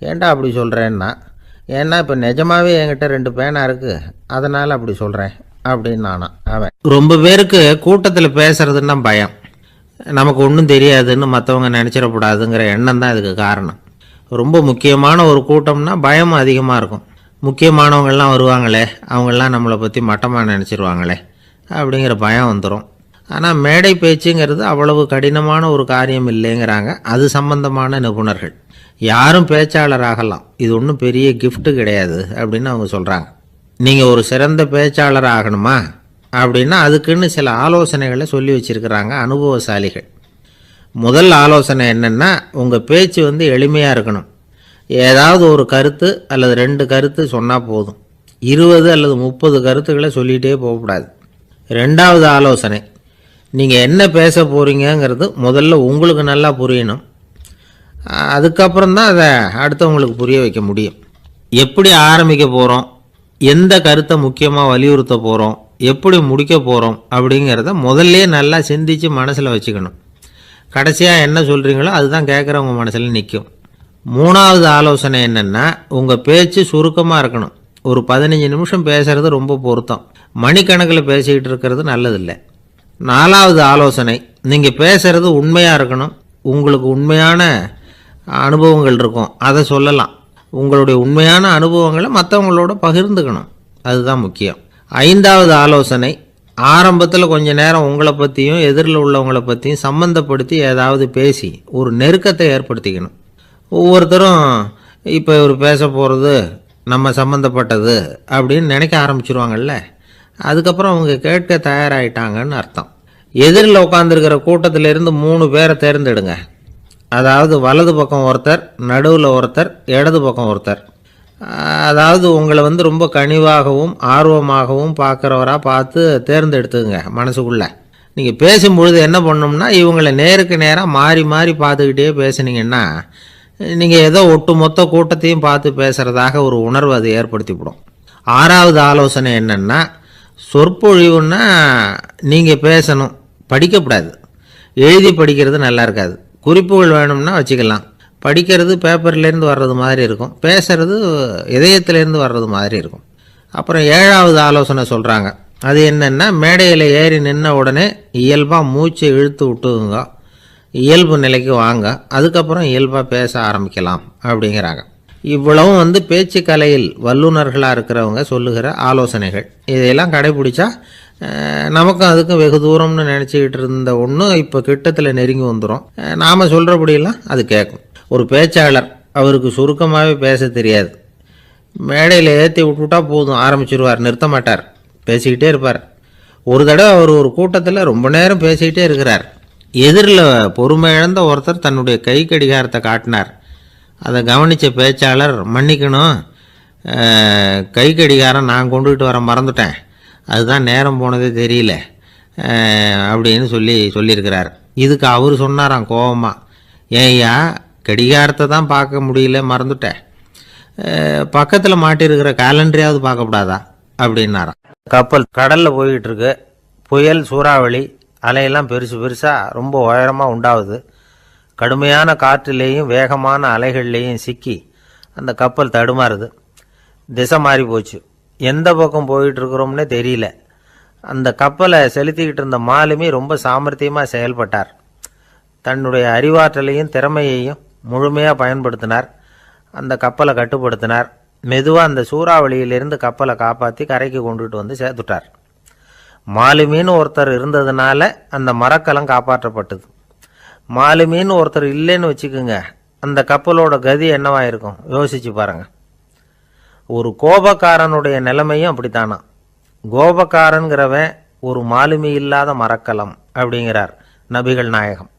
ஏன்டா அப்படி சொல்கிறேன்னா, ஏன்னா இப்போ நிஜமாகவே என்கிட்ட 2 பேனா இருக்குது, அதனால் அப்படி சொல்கிறேன் அப்படின்னு நானான் அவன். ரொம்ப பேருக்கு கூட்டத்தில் பேசுகிறதுன்னா பயம். நமக்கு ஒன்றும் தெரியாதுன்னு மற்றவங்க நினச்சிடக்கூடாதுங்கிற எண்ணம் தான் இதுக்கு காரணம். ரொம்ப முக்கியமான ஒரு கூட்டம்னா பயம் அதிகமாக இருக்கும். முக்கியமானவங்கள்லாம் வருவாங்களே, அவங்களாம் நம்மளை பற்றி மட்டமாக நினச்சிருவாங்களே அப்படிங்கிற பயம் வந்துடும். ஆனால் மேடை பேச்சுங்கிறது அவ்வளவு கடினமான ஒரு காரியம் இல்லைங்கிறாங்க அது சம்பந்தமான நிபுணர்கள். யாரும் பேச்சாளர் ஆகலாம், இது ஒன்றும் பெரிய கிஃப்ட்டு கிடையாது அப்படின்னு அவங்க சொல்கிறாங்க. நீங்கள் ஒரு சிறந்த பேச்சாளர் ஆகணுமா அப்படின்னா அதுக்குன்னு சில ஆலோசனைகளை சொல்லி வச்சுருக்கிறாங்க அனுபவசாலிகள். முதல் ஆலோசனை என்னென்னா, உங்கள் பேச்சு எளிமையாக இருக்கணும். ஏதாவது ஒரு கருத்து அல்லது 2 கருத்து சொன்னால் போதும். 20 அல்லது 30 கருத்துக்களை சொல்லிகிட்டே போகக்கூடாது. 2வது ஆலோசனை, நீங்கள் என்ன பேச போகிறீங்கிறது முதல்ல உங்களுக்கு நல்லா புரியணும். அதுக்கப்புறம் தான் அதை அடுத்தவங்களுக்கு புரிய வைக்க முடியும். எப்படி ஆரம்பிக்க போகிறோம், எந்த கருத்தை முக்கியமாக வலியுறுத்த போகிறோம், எப்படி முடிக்க போகிறோம் அப்படிங்கிறத முதல்ல நல்லா சிந்தித்து மனசில் வச்சுக்கணும். கடைசியாக என்ன சொல்கிறீங்களோ அதுதான் கேட்குறவங்க மனசில் நிற்கும். 3வது ஆலோசனை என்னென்னா, உங்கள் பேச்சு சுருக்கமாக இருக்கணும். ஒரு 15 நிமிஷம் பேசுகிறது ரொம்ப பொருத்தம். மணிக்கணக்கில் பேசிக்கிட்டு இருக்கிறது நல்லதில்லை. 4வது ஆலோசனை, நீங்கள் பேசுகிறது உண்மையாக இருக்கணும். உங்களுக்கு உண்மையான அனுபவங்கள் இருக்கும், அதை சொல்லலாம். உங்களுடைய உண்மையான அனுபவங்களை மற்றவங்களோட பகிர்ந்துக்கணும், அதுதான் முக்கியம். 5வது ஆலோசனை, ஆரம்பத்தில் கொஞ்ச நேரம் உங்களை பற்றியும் எதிரில் உள்ளவங்களை பற்றியும் சம்மந்தப்படுத்தி ஏதாவது பேசி ஒரு நெருக்கத்தை ஏற்படுத்திக்கணும். ஒவ்வொருத்தரும் இப்போ இவர் பேச போகிறது நம்ம சம்மந்தப்பட்டது அப்படின்னு நினைக்க ஆரம்பிச்சிருவாங்கல்ல, அதுக்கப்புறம் அவங்க கேட்க தயாராகிட்டாங்கன்னு அர்த்தம். எதிரில் உட்காந்துருக்கிற கூட்டத்திலிருந்து 3 பேரை தேர்ந்தெடுங்க. அதாவது வலது பக்கம் ஒருத்தர், நடுவில் ஒருத்தர், இடது பக்கம் ஒருத்தர். அதாவது உங்களை ரொம்ப கனிவாகவும் ஆர்வமாகவும் பார்க்குறவராக பார்த்து தேர்ந்தெடுத்துங்க மனசுக்குள்ளே. நீங்கள் பேசும்பொழுது என்ன பண்ணணும்னா, இவங்களை நேருக்கு நேராக மாறி மாறி பார்த்துக்கிட்டே பேசுனீங்கன்னா நீங்கள் ஏதோ ஒட்டு மொத்த கூட்டத்தையும் பார்த்து பேசுகிறதாக ஒரு உணர்வு அது ஏற்படுத்திவிடும். 6வது ஆலோசனை என்னென்னா, சொற்பொழிவுன்னா நீங்கள் பேசணும், படிக்கக்கூடாது. எழுதி படிக்கிறது நல்லா இருக்காது. குறிப்புகள் வேணும்னா வச்சுக்கலாம். படிக்கிறது பேப்பர்லேருந்து வர்றது மாதிரி இருக்கும், பேசுகிறது இதயத்திலேருந்து வர்றது மாதிரி இருக்கும். அப்புறம் 7வது ஆலோசனை சொல்கிறாங்க, அது என்னென்னா, மேடையில் ஏறி நின்ன உடனே இயல்பாக மூச்சை இழுத்து விட்டுங்க, இயல்பு நிலைக்கு வாங்க, அதுக்கப்புறம் இயல்பாக பேச ஆரம்பிக்கலாம் அப்படிங்கிறாங்க. இவ்வளவும் பேச்சு கலையில் வல்லுநர்களாக இருக்கிறவங்க சொல்லுகிற ஆலோசனைகள். இதையெல்லாம் கடைபிடிச்சா நமக்கும் அதுக்கும் வெகு தூரம்னு நினச்சிக்கிட்டு இருந்த ஒன்று இப்போ கிட்டத்தில் நெருங்கி வந்துடும். நாம் சொல்கிறபடியெல்லாம் அது கேட்கும். ஒரு பேச்சாளர், அவருக்கு சுருக்கமாகவே பேச தெரியாது. மேடையில் ஏற்றி விட்டுவிட்டா போதும், ஆரம்பிச்சிருவார், நிறுத்த மாட்டார், பேசிக்கிட்டே இருப்பார். ஒரு தடவை அவர் ஒரு கூட்டத்தில் ரொம்ப நேரம் பேசிக்கிட்டே இருக்கிறார். எதிரில் பொறுமை இழந்த ஒருத்தர் தன்னுடைய கை கடிகாரத்தை காட்டினார். அதை கவனித்த பேச்சாளர், மன்னிக்கணும், கை கடிகாரம் நான் கொண்டுகிட்டு வர மறந்துட்டேன், அதுதான் நேரம் போனதே தெரியல அப்படின்னு சொல்லியிருக்கிறார். இதுக்கு அவர் சொன்னாராம் கோபமாக, ஏய்யா கடிகாரத்தை தான் பார்க்க முடியல, மறந்துட்டேன், பக்கத்தில் மாட்டிருக்கிற கேலண்டரையாவது பார்க்கக்கூடாதா அப்படின்னாராம். கப்பல் கடலில் போய்கிட்டு இருக்கு. புயல், சூறாவளி, அலையெல்லாம் பெருசு பெருசாக ரொம்ப உயரமாக உண்டாகுது. கடுமையான காற்றுலேயும் வேகமான அலைகள்லேயும் சிக்கி அந்த கப்பல் தடுமாறுது. திசை மாறி போச்சு. எந்த பக்கம் போயிட்டுருக்குறோம்னே தெரியல. அந்த கப்பலை செலுத்திக்கிட்டு இருந்த மாலுமி ரொம்ப சாமர்த்தியமாக செயல்பட்டார். தன்னுடைய அறிவாற்றலையும் திறமையையும் முழுமையாக பயன்படுத்தினார். அந்த கப்பலை கட்டுப்படுத்தினார். மெதுவாக அந்த சூறாவளியிலிருந்து கப்பலை காப்பாற்றி கரைக்கு கொண்டுட்டு சேர்த்துட்டார். மாலுமின்னு ஒருத்தர் இருந்ததுனால அந்த மரக்கலம் காப்பாற்றப்பட்டது. மாலுமின்னு ஒருத்தர் இல்லைன்னு வச்சுக்கோங்க, அந்த கப்பலோட கதி என்னவா இருக்கும் யோசிச்சு பாருங்க. ஒரு கோபக்காரனுடைய நிலைமையும் அப்படித்தானா. கோபக்காரன்கிறவன் ஒரு மாலுமி இல்லாத மரக்கலம் அப்படிங்கிறார் நபிகள் நாயகம்.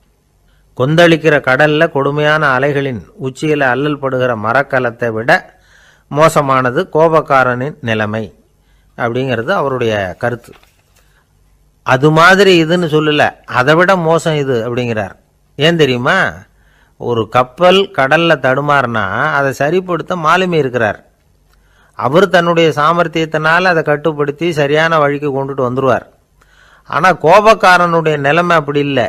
கொந்தளிக்கிற கடல்ல கொடுமையான அலைகளின் உச்சியில அல்லல் படுகிற மரக்கலத்தை விட மோசமானது கோபக்காரனின் நிலைமை அப்படிங்கிறது அவருடைய கருத்து. அது மாதிரி இதுன்னு சொல்லல, அதை விட மோசம் இது அப்படிங்கிறார். ஏன் தெரியுமா? ஒரு கப்பல் கடல்ல தடுமாறுனா அதை சரிப்படுத்த மாலுமி இருக்கிறார். அவர் தன்னுடைய சாமர்த்தியத்தினால அதை கட்டுப்படுத்தி சரியான வழிக்கு கொண்டுட்டு வந்துடுவார். ஆனால் கோபக்காரனுடைய நிலைமை அப்படி இல்லை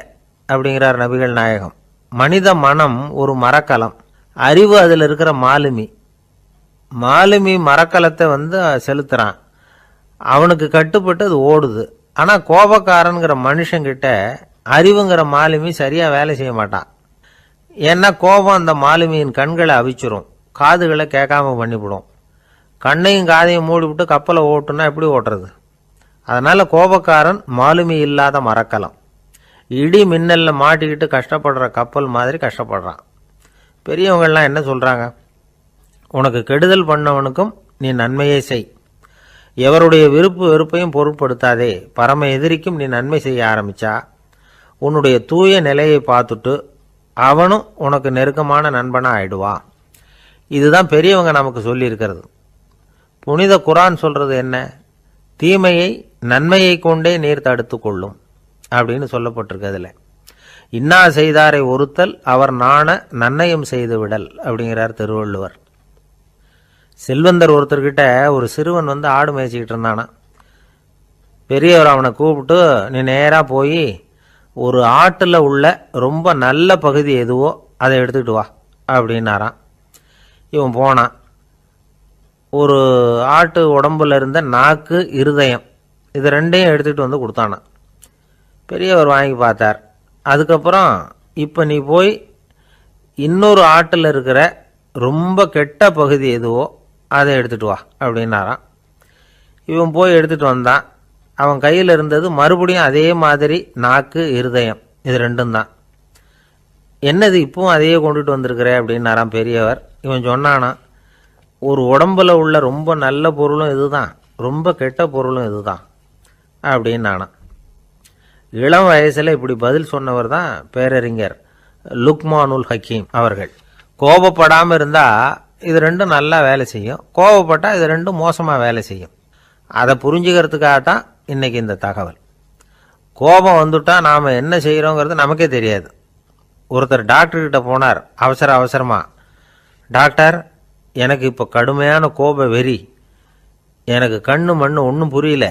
அப்படிங்கிறார் நபிகள் நாயகம். மனித மனம் ஒரு மரக்கலம், அறிவு அதில் இருக்கிற மாலுமி. மாலுமி மரக்கலத்தை செலுத்துறான், அவனுக்கு கட்டுப்பட்டு அது ஓடுது. ஆனால் கோபக்காரனுங்கிற மனுஷங்கிட்ட அறிவுங்கிற மாலுமி சரியாக வேலை செய்ய மாட்டான். ஏன்னா கோபம் அந்த மாலுமியின் கண்களை அவிச்சிரும், காதுகளை கேட்காம பண்ணிவிடும். கண்ணையும் காதையும் மூடிவிட்டு கப்பலை ஓட்டுனா எப்படி ஓட்டுறது? அதனால் கோபக்காரன் மாலுமி இல்லாத மரக்கலம். இடி மின்னல்ல மாட்டிக்கிட்டு கஷ்டப்படுற கப்பல் மாதிரி கஷ்டப்படுறான். பெரியவங்கள்லாம் என்ன சொல்கிறாங்க? உனக்கு கெடுதல் பண்ணவனுக்கும் நீ நன்மையை செய், எவருடைய விருப்பு வெறுப்பையும் பொருட்படுத்தாதே. பரம எதிரிக்கும் நீ நன்மை செய்ய ஆரம்பிச்சா உன்னுடைய தூய நிலையை பார்த்துட்டு அவனும் உனக்கு நெருக்கமான நண்பனாக ஆயிடுவான். இதுதான் பெரியவங்க நமக்கு சொல்லியிருக்கிறது. புனித குரான் சொல்றது என்ன? தீமையை நன்மையை கொண்டே நீர் தடுத்து கொள்ளும் அப்படின்னு சொல்லப்பட்டிருக்கு. அதில் இன்னா செய்தாரை ஒருத்தல் அவர் நாண நன்னயம் செய்து விடல் அப்படிங்கிறார் திருவள்ளுவர். செல்வந்தர் ஒருத்தர்கிட்ட ஒரு சிறுவன் ஆடு மேய்ச்சிக்கிட்டு இருந்தானா. பெரியவர் அவனை கூப்பிட்டு, நீ நேராக போய் ஒரு ஆட்டில் உள்ள ரொம்ப நல்ல பகுதி எதுவோ அதை எடுத்துக்கிட்டு வா அப்படின்னாரான். இவன் போனான். ஒரு ஆட்டு உடம்புல இருந்த நாக்கு, இருதயம், இது ரெண்டையும் எடுத்துகிட்டு கொடுத்தானான். பெரியவர் வாங்கி பார்த்தார். அதுக்கப்புறம் இப்போ நீ போய் இன்னொரு ஆட்டில் இருக்கிற ரொம்ப கெட்ட பகுதி எதுவோ அதை எடுத்துகிட்டு வா அப்படின்னாரான். இவன் போய் எடுத்துகிட்டு வந்தான். அவன் கையில் இருந்தது மறுபடியும் அதே மாதிரி நாக்கு, இருதயம், இது ரெண்டும் தான். என்னது இப்பவும் அதையே கொண்டுட்டு வந்திருக்கிற அப்படின்னாரான் பெரியவர். இவன் சொன்னானா, ஒரு உடம்புல உள்ள ரொம்ப நல்ல பொருளும் இதுதான், ரொம்ப கெட்ட பொருளும் இதுதான் அப்படின்னானா. இளம் வயசில் இப்படி பதில் சொன்னவர் தான் பேரறிஞர் லுக்மானுல் ஹக்கீம் அவர்கள். கோபப்படாமல் இருந்தால் இது ரெண்டும் நல்லா வேலை செய்யும், கோபப்பட்டால் இது ரெண்டும் மோசமாக வேலை செய்யும். அதை புரிஞ்சுக்கிறதுக்காகத்தான் இன்னைக்கு இந்த தகவல். கோபம் வந்துட்டா நாம் என்ன செய்கிறோங்கிறது நமக்கே தெரியாது. ஒருத்தர் டாக்டர்கிட்ட போனார் அவசரமாக. டாக்டர், எனக்கு இப்போ கடுமையான கோப வெறி, எனக்கு கண்ணு மண்ணு ஒன்றும் புரியல,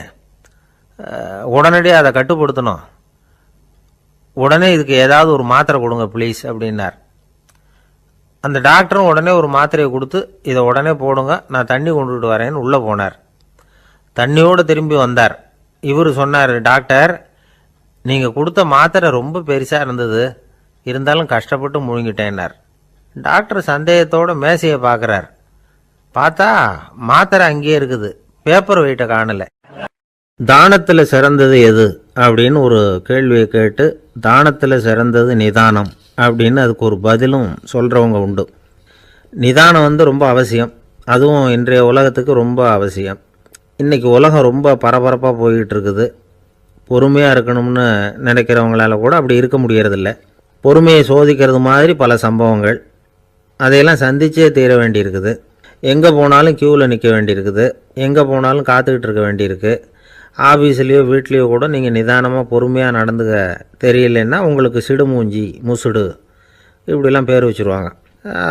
உடனடியாக அதை கட்டுப்படுத்தணும், உடனே இதுக்கு ஏதாவது ஒரு மாத்திரை கொடுங்க ப்ளீஸ் அப்படின்னார். அந்த டாக்டரும் உடனே ஒரு மாத்திரையை கொடுத்து, இதை உடனே போடுங்க, நான் தண்ணி கொண்டுகிட்டு வரேன்னு உள்ளே போனார். தண்ணியோடு திரும்பி வந்தார். இவர் சொன்னார், டாக்டர், நீங்கள் கொடுத்த மாத்திரை ரொம்ப பெருசாக இருந்தது, இருந்தாலும் கஷ்டப்பட்டு முழுங்கிட்டேன்னார். டாக்டர் சந்தேகத்தோட மேசையை பார்க்குறார். பார்த்தா மாத்திரை அங்கேயே இருக்குது, பேப்பர் வெயிட்டை காணலை. தானத்தில் சிறந்தது எது அப்படின்னு ஒரு கேள்வியை கேட்டு, தானத்தில் சிறந்தது நிதானம் அப்படின்னு அதுக்கு ஒரு பதிலும் சொல்கிறவங்க உண்டு. நிதானம் ரொம்ப அவசியம், அதுவும் இன்றைய உலகத்துக்கு ரொம்ப அவசியம். இன்றைக்கி உலகம் ரொம்ப பரபரப்பாக போய்கிட்டு இருக்குது. பொறுமையாக இருக்கணும்னு நினைக்கிறவங்களால கூட அப்படி இருக்க முடியறதில்ல. பொறுமையை சோதிக்கிறது மாதிரி பல சம்பவங்கள், அதையெல்லாம் சந்திச்சே தீர வேண்டியிருக்குது. எங்கே போனாலும் க்யூவில் நிற்க வேண்டியிருக்குது, எங்கே போனாலும் காத்துக்கிட்டு இருக்க வேண்டியிருக்கு. ஆஃபீஸ்லேயோ வீட்லேயோ கூட நீங்கள் நிதானமாக பொறுமையாக நடந்துக்க தெரியலன்னா உங்களுக்கு சிடுமூஞ்சி, முசுடு இப்படிலாம் பேர் வச்சுருவாங்க.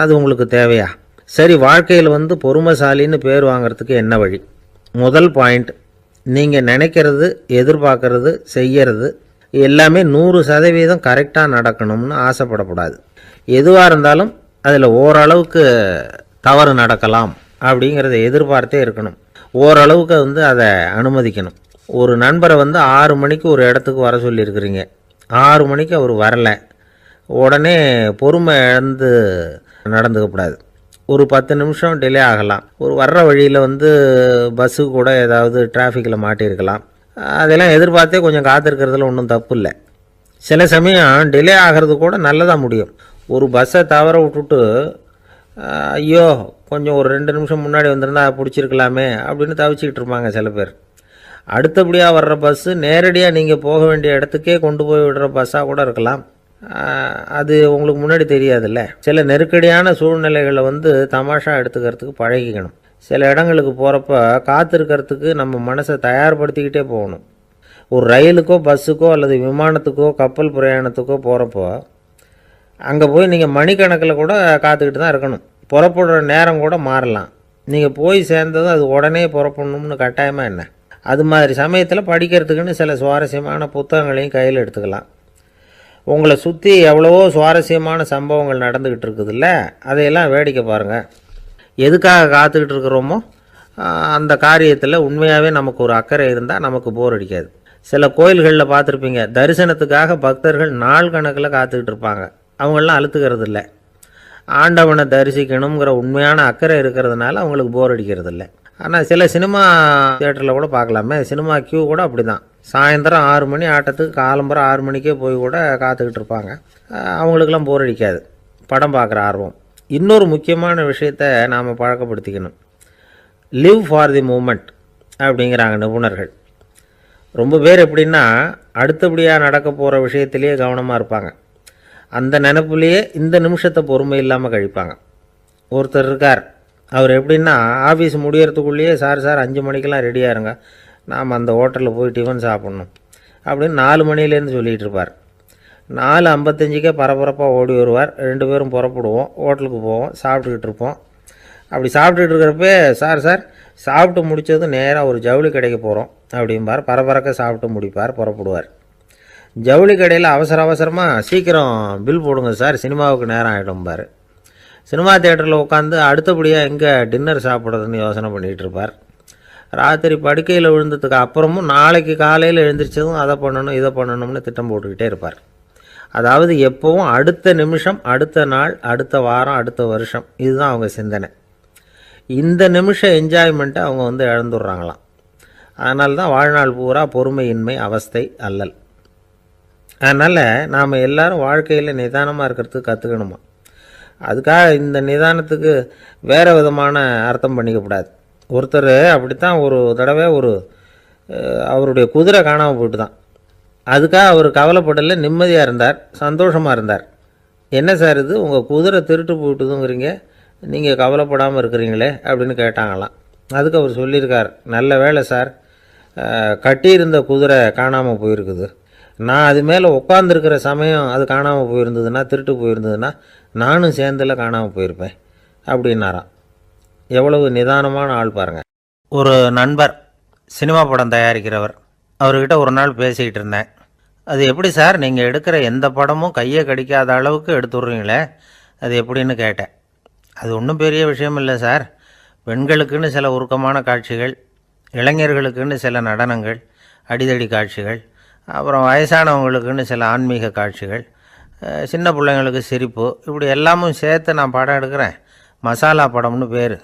அது உங்களுக்கு தேவையா? சரி, வாழ்க்கையில் பொறுமைசாலின்னு பேர் வாங்கிறதுக்கு என்ன வழி? முதல் பாயிண்ட், நீங்கள் நினைக்கிறது, எதிர்பார்க்கறது, செய்கிறது எல்லாமே 100% கரெக்டாக நடக்கணும்னு ஆசைப்படக்கூடாது. எதுவாக இருந்தாலும் அதில் ஓரளவுக்கு தவறு நடக்கலாம் அப்படிங்கிறத எதிர்பார்த்தே இருக்கணும். ஓரளவுக்கு அதை அனுமதிக்கணும். ஒரு நண்பரை 6 மணிக்கு ஒரு இடத்துக்கு வர சொல்லியிருக்கிறீங்க, 6 மணிக்கு அவர் வரலை, உடனே பொறுமை இழந்து நடந்துக்கக்கூடாது. ஒரு 10 நிமிஷம் டிலே ஆகலாம். ஒரு வர்ற வழியில் பஸ்ஸு கூட ஏதாவது டிராஃபிக்கில் மாட்டியிருக்கலாம். அதெல்லாம் எதிர்பார்த்தே கொஞ்சம் காத்திருக்கிறதுல ஒன்றும் தப்பு இல்லை. சில சமயம் டிலே ஆகிறது கூட நல்லதாக முடியும். ஒரு பஸ்ஸை தவற விட்டுட்டு ஐயோ கொஞ்சம் ஒரு 2 நிமிஷம் முன்னாடி வந்திருந்தா பிடிச்சிருக்கலாமே அப்படின்னு தவிச்சிக்கிட்டு இருப்பாங்க சில பேர். அடுத்தபடியாக வர்ற பஸ்ஸு நேரடியாக நீங்கள் போக வேண்டிய இடத்துக்கே கொண்டு போய் விடுற பஸ்ஸாக கூட இருக்கலாம். அது உங்களுக்கு முன்னாடி தெரியாதுல்ல. சில நெருக்கடியான சூழ்நிலைகளை தமாஷா எடுத்துக்கிறதுக்கு பழகிக்கணும். சில இடங்களுக்கு போகிறப்ப காத்திருக்கிறதுக்கு நம்ம மனசை தயார்படுத்திக்கிட்டே போகணும். ஒரு ரயிலுக்கோ பஸ்ஸுக்கோ அல்லது விமானத்துக்கோ கப்பல் பிரயாணத்துக்கோ போகிறப்போ அங்கே போய் நீங்கள் மணிக்கணக்கில் கூட காத்துக்கிட்டு தான் இருக்கணும். புறப்படுற நேரம் கூட மாறலாம். நீங்கள் போய் சேர்ந்ததும் அது உடனே புறப்படணும்னு கட்டாயமாக என்ன? அது மாதிரி சமயத்தில் படிக்கிறதுக்குன்னு சில சுவாரஸ்யமான புத்தகங்களையும் கையில் எடுத்துக்கலாம். உங்களை சுற்றி எவ்வளவோ சுவாரஸ்யமான சம்பவங்கள் நடந்துக்கிட்டு இருக்குதுல்ல, அதையெல்லாம் வேடிக்கை பாருங்கள். எதுக்காக காத்துக்கிட்டு இருக்கிறோமோ அந்த காரியத்தில் உண்மையாகவே நமக்கு ஒரு அக்கறை இருந்தால் நமக்கு போர் அடிக்காது. சில கோயில்களில் பார்த்துருப்பீங்க, தரிசனத்துக்காக பக்தர்கள் நாள் கணக்கில் காத்துக்கிட்டு இருப்பாங்க. அவங்களெலாம் அழுத்துக்கிறது இல்லை. ஆண்டவனை தரிசிக்கணுங்கிற உண்மையான அக்கறை இருக்கிறதுனால அவங்களுக்கு போர் அடிக்கிறது இல்லை. ஆனால் சில சினிமா தியேட்டரில் கூட பார்க்கலாமே, சினிமா கியூ கூட அப்படி தான். சாயந்தரம் 6 மணி ஆட்டத்துக்கு காலம்பரம் 6 மணிக்கே போய் கூட காத்துக்கிட்டு இருப்பாங்க. அவங்களுக்கெல்லாம் போர் அடிக்காது, படம் பார்க்குற ஆர்வம். இன்னொரு முக்கியமான விஷயத்தை நாம் பழக்கப்படுத்திக்கணும். லிவ் ஃபார் தி மூமெண்ட் அப்படிங்கிறாங்க நிபுணர்கள். ரொம்ப பேர் எப்படின்னா அடுத்தபடியாக நடக்க போகிற விஷயத்திலேயே கவனமாக இருப்பாங்க. அந்த நினைப்புலேயே இந்த நிமிஷத்தை பொறுமை இல்லாமல் கழிப்பாங்க. ஒருத்தர் இருக்கார், அவர் எப்படின்னா ஆஃபீஸ் முடியறதுக்குள்ளேயே சார் 5 மணிக்கெல்லாம் ரெடியாக இருங்க, நாம் அந்த ஹோட்டலில் போய் டிஃபன் சாப்பிட்ணும் அப்படின்னு 4 மணிலேருந்து சொல்லிகிட்டு இருப்பார். 4:55 பரபரப்பாக ஓடி வருவார். 2 பேரும் புறப்படுவோம், ஹோட்டலுக்கு போவோம், சாப்பிட்டுக்கிட்டு இருப்போம். அப்படி சாப்பிட்டுட்டு இருக்கிறப்ப சார் சாப்பிட்டு முடித்ததும் நேராக ஒரு ஜவுளி கடைக்கு போகிறோம் அப்படிம்பார். பரபரக்க சாப்பிட்டு முடிப்பார், புறப்படுவார். ஜவுளி கடையில் அவசரமாக சீக்கிரம் பில் போடுங்க சார், சினிமாவுக்கு நேரம் ஆகிடும்பார். சினிமா தியேட்டரில் உட்காந்து அடுத்தபடியாக எங்கே டின்னர் சாப்பிட்றதுன்னு யோசனை பண்ணிகிட்டு இருப்பார். ராத்திரி படுக்கையில் விழுந்ததுக்கு அப்புறமும் நாளைக்கு காலையில் எழுந்திரிச்சதும் அதை பண்ணணும் இதை பண்ணணும்னு திட்டம் போட்டுக்கிட்டே இருப்பார். அதாவது எப்போவும் அடுத்த நிமிஷம், அடுத்த நாள், அடுத்த வாரம், அடுத்த வருஷம், இதுதான் அவங்க சிந்தனை. இந்த நிமிஷம் என்ஜாய்மெண்ட்டை அவங்க இழந்துடுறாங்களாம். அதனால தான் வாழ்நாள் பூரா பொறுமையின்மை, அவஸ்தை, அல்லல். அதனால் நாம் எல்லோரும் வாழ்க்கையில் நிதானமாக இருக்கிறதுக்கு கற்றுக்கணுமா. அதுக்காக இந்த நிதானத்துக்கு வேறு விதமான அர்த்தம் பண்ணிக்கக்கூடாது. ஒருத்தர் அப்படித்தான் ஒரு தடவை அவருடைய குதிரை காணாமல் போயிட்டு தான். அதுக்காக அவர் கவலைப்படலை, நிம்மதியாக இருந்தார், சந்தோஷமாக இருந்தார். என்ன சார் இது, உங்கள் குதிரை திருட்டு போயிட்டுதுங்கிறீங்க, நீங்கள் கவலைப்படாமல் இருக்கிறீங்களே அப்படின்னு கேட்டாங்களாம். அதுக்கு அவர் சொல்லியிருக்கார், நல்ல வேலை சார், கட்டியிருந்த குதிரை காணாமல் போயிருக்குது. நான் அது மேலே உட்காந்துருக்கிற சமயம் அது காணாமல் போயிருந்ததுன்னா, திருட்டு போயிருந்ததுன்னா நானும் சேர்ந்தில் காணாமல் போயிருப்பேன் அப்படின்னாராம். எவ்வளவு நிதானமான ஆள் பாருங்கள். ஒரு நண்பர் சினிமா படம் தயாரிக்கிறவர், அவர்கிட்ட ஒரு நாள் பேசிக்கிட்டு இருந்தேன். அது எப்படி சார், நீங்கள் எடுக்கிற எந்த படமும் கையை கடிக்காத அளவுக்கு எடுத்துடுறீங்களே, அது எப்படின்னு கேட்டேன். அது ஒன்றும் பெரிய விஷயம் இல்லை சார், பெண்களுக்குன்னு சில உருக்கமான காட்சிகள், இளைஞர்களுக்குன்னு சில நடனங்கள், அடிதடி காட்சிகள், அப்புறம் வயசானவங்களுக்குன்னு சில ஆன்மீக காட்சிகள், சின்ன பிள்ளைங்களுக்கு சிரிப்பு, இப்படி எல்லாமும் சேர்த்து நான் படம் எடுக்கிறேன். மசாலா படம்னு பேர்.